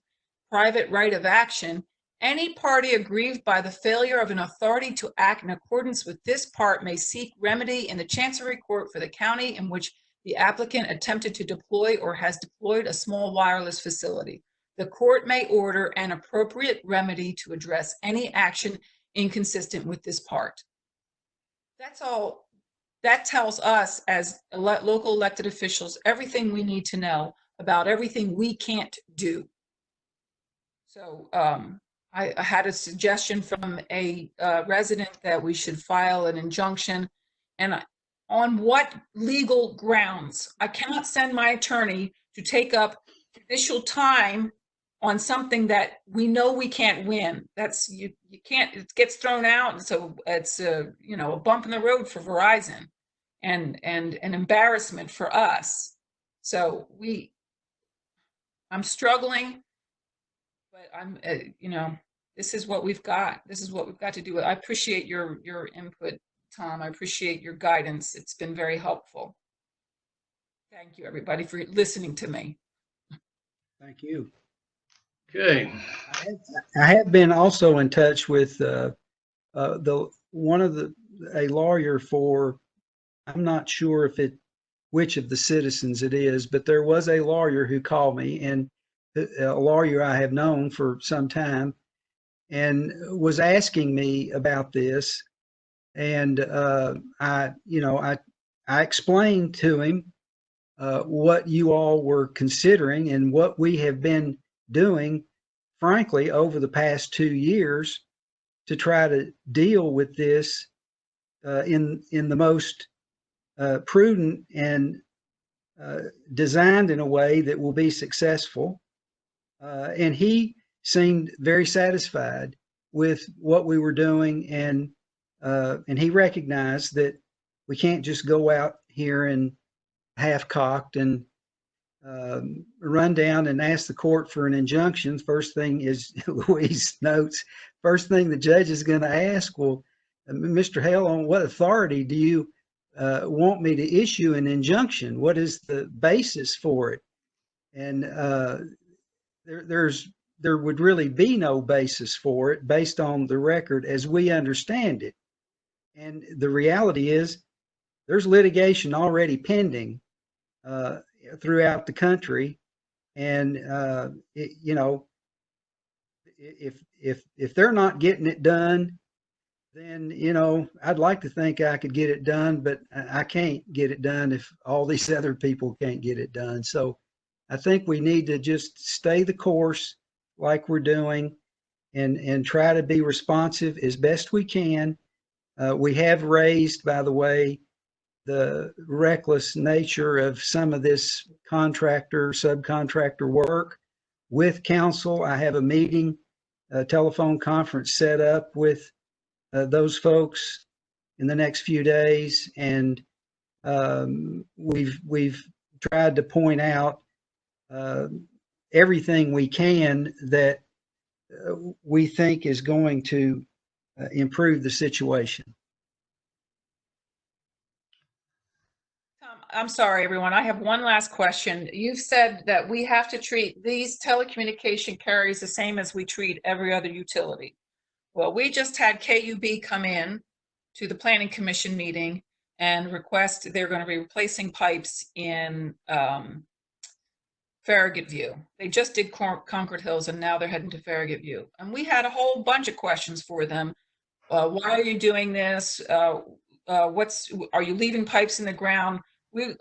private right of action. Any party aggrieved by the failure of an authority to act in accordance with this part may seek remedy in the Chancery Court for the county in which the applicant attempted to deploy or has deployed a small wireless facility. The court may order an appropriate remedy to address any action inconsistent with this part. That's all. That tells us as local elected officials everything we need to know about everything we can't do. So I had a suggestion from a resident that we should file an injunction. And on what legal grounds? I cannot send my attorney to take up judicial time on something that we know we can't win. That's you can't. It gets thrown out, and so it's a bump in the road for Verizon, and an embarrassment for us. So I'm struggling, but I'm this is what we've got. This is what we've got to do. I appreciate your input, Tom. I appreciate your guidance. It's been very helpful. Thank you, everybody, for listening to me. Thank you. Okay. I have been also in touch with a lawyer for, I'm not sure which of the citizens it is, but there was a lawyer who called me, and a lawyer I have known for some time, and was asking me about this. And I explained to him what you all were considering and what we have been doing, frankly, over the past 2 years to try to deal with this in the most prudent and designed in a way that will be successful. And he seemed very satisfied with what we were doing, and he recognized that we can't just go out here and half-cocked and run down and ask the court for an injunction. First thing is, Louise notes, first thing the judge is going to ask, well, Mr. Hale, on what authority do you want me to issue an injunction? What is the basis for it? And there would really be no basis for it based on the record as we understand it. And the reality is there's litigation already pending throughout the country. And, if they're not getting it done, then, I'd like to think I could get it done, but I can't get it done if all these other people can't get it done. So I think we need to just stay the course like we're doing and try to be responsive as best we can. We have raised, by the way, the reckless nature of some of this subcontractor work with council. I have a meeting, a telephone conference set up with those folks in the next few days, and we've tried to point out everything we can that we think is going to improve the situation. I'm sorry, everyone. I have one last question. You've said that we have to treat these telecommunication carriers the same as we treat every other utility. Well, we just had KUB come in to the Planning Commission meeting and request they're going to be replacing pipes in Farragut View. They just did Concord Hills, and now they're heading to Farragut View. And we had a whole bunch of questions for them. Why are you doing this? Are you leaving pipes in the ground? We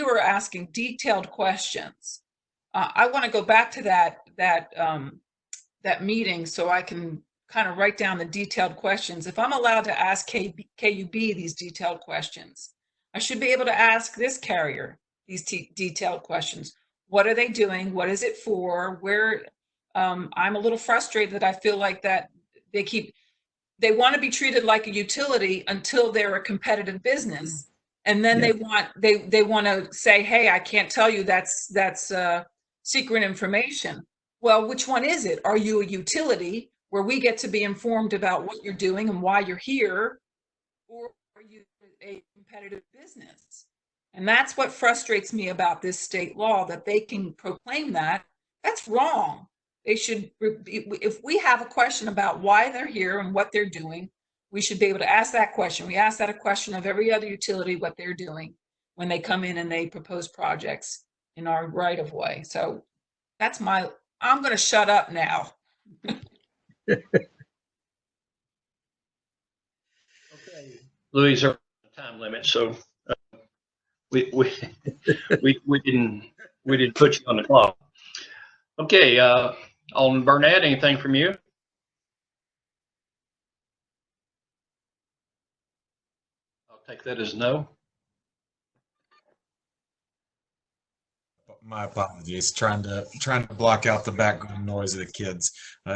were asking detailed questions. I want to go back to that meeting so I can kind of write down the detailed questions. If I'm allowed to ask KUB these detailed questions, I should be able to ask this carrier these detailed questions. What are they doing? What is it for? Where? I'm a little frustrated that I feel like that they want to be treated like a utility until they're a competitive business. And then they want to say, hey, I can't tell you that's secret information. Well, which one is it? Are you a utility where we get to be informed about what you're doing and why you're here? Or are you a competitive business? And that's what frustrates me about this state law, that they can proclaim that. That's wrong. They should, if we have a question about why they're here and what they're doing, we should be able to ask that question. We ask that a question of every other utility, what they're doing when they come in and they propose projects in our right of way. So that's I'm going to shut up now. Okay. Louis, there's a time limit, so we didn't put you on the clock. Okay, Alderman Burnett, anything from you? I'll take that as no. My apologies. Trying to block out the background noise of the kids.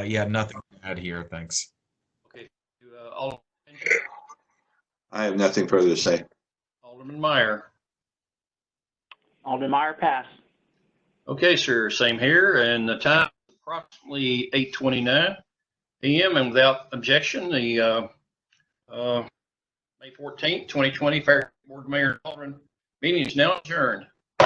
Yeah, nothing to add here. Thanks. Okay. Alderman I have nothing further to say. Alderman Meyer. Alderman Meyer, pass. Okay, sir. Same here, and the time is approximately 8:29 p.m. and without objection, the May 14th, 2020 Farragut Board of Mayor and Alderman meeting is now adjourned.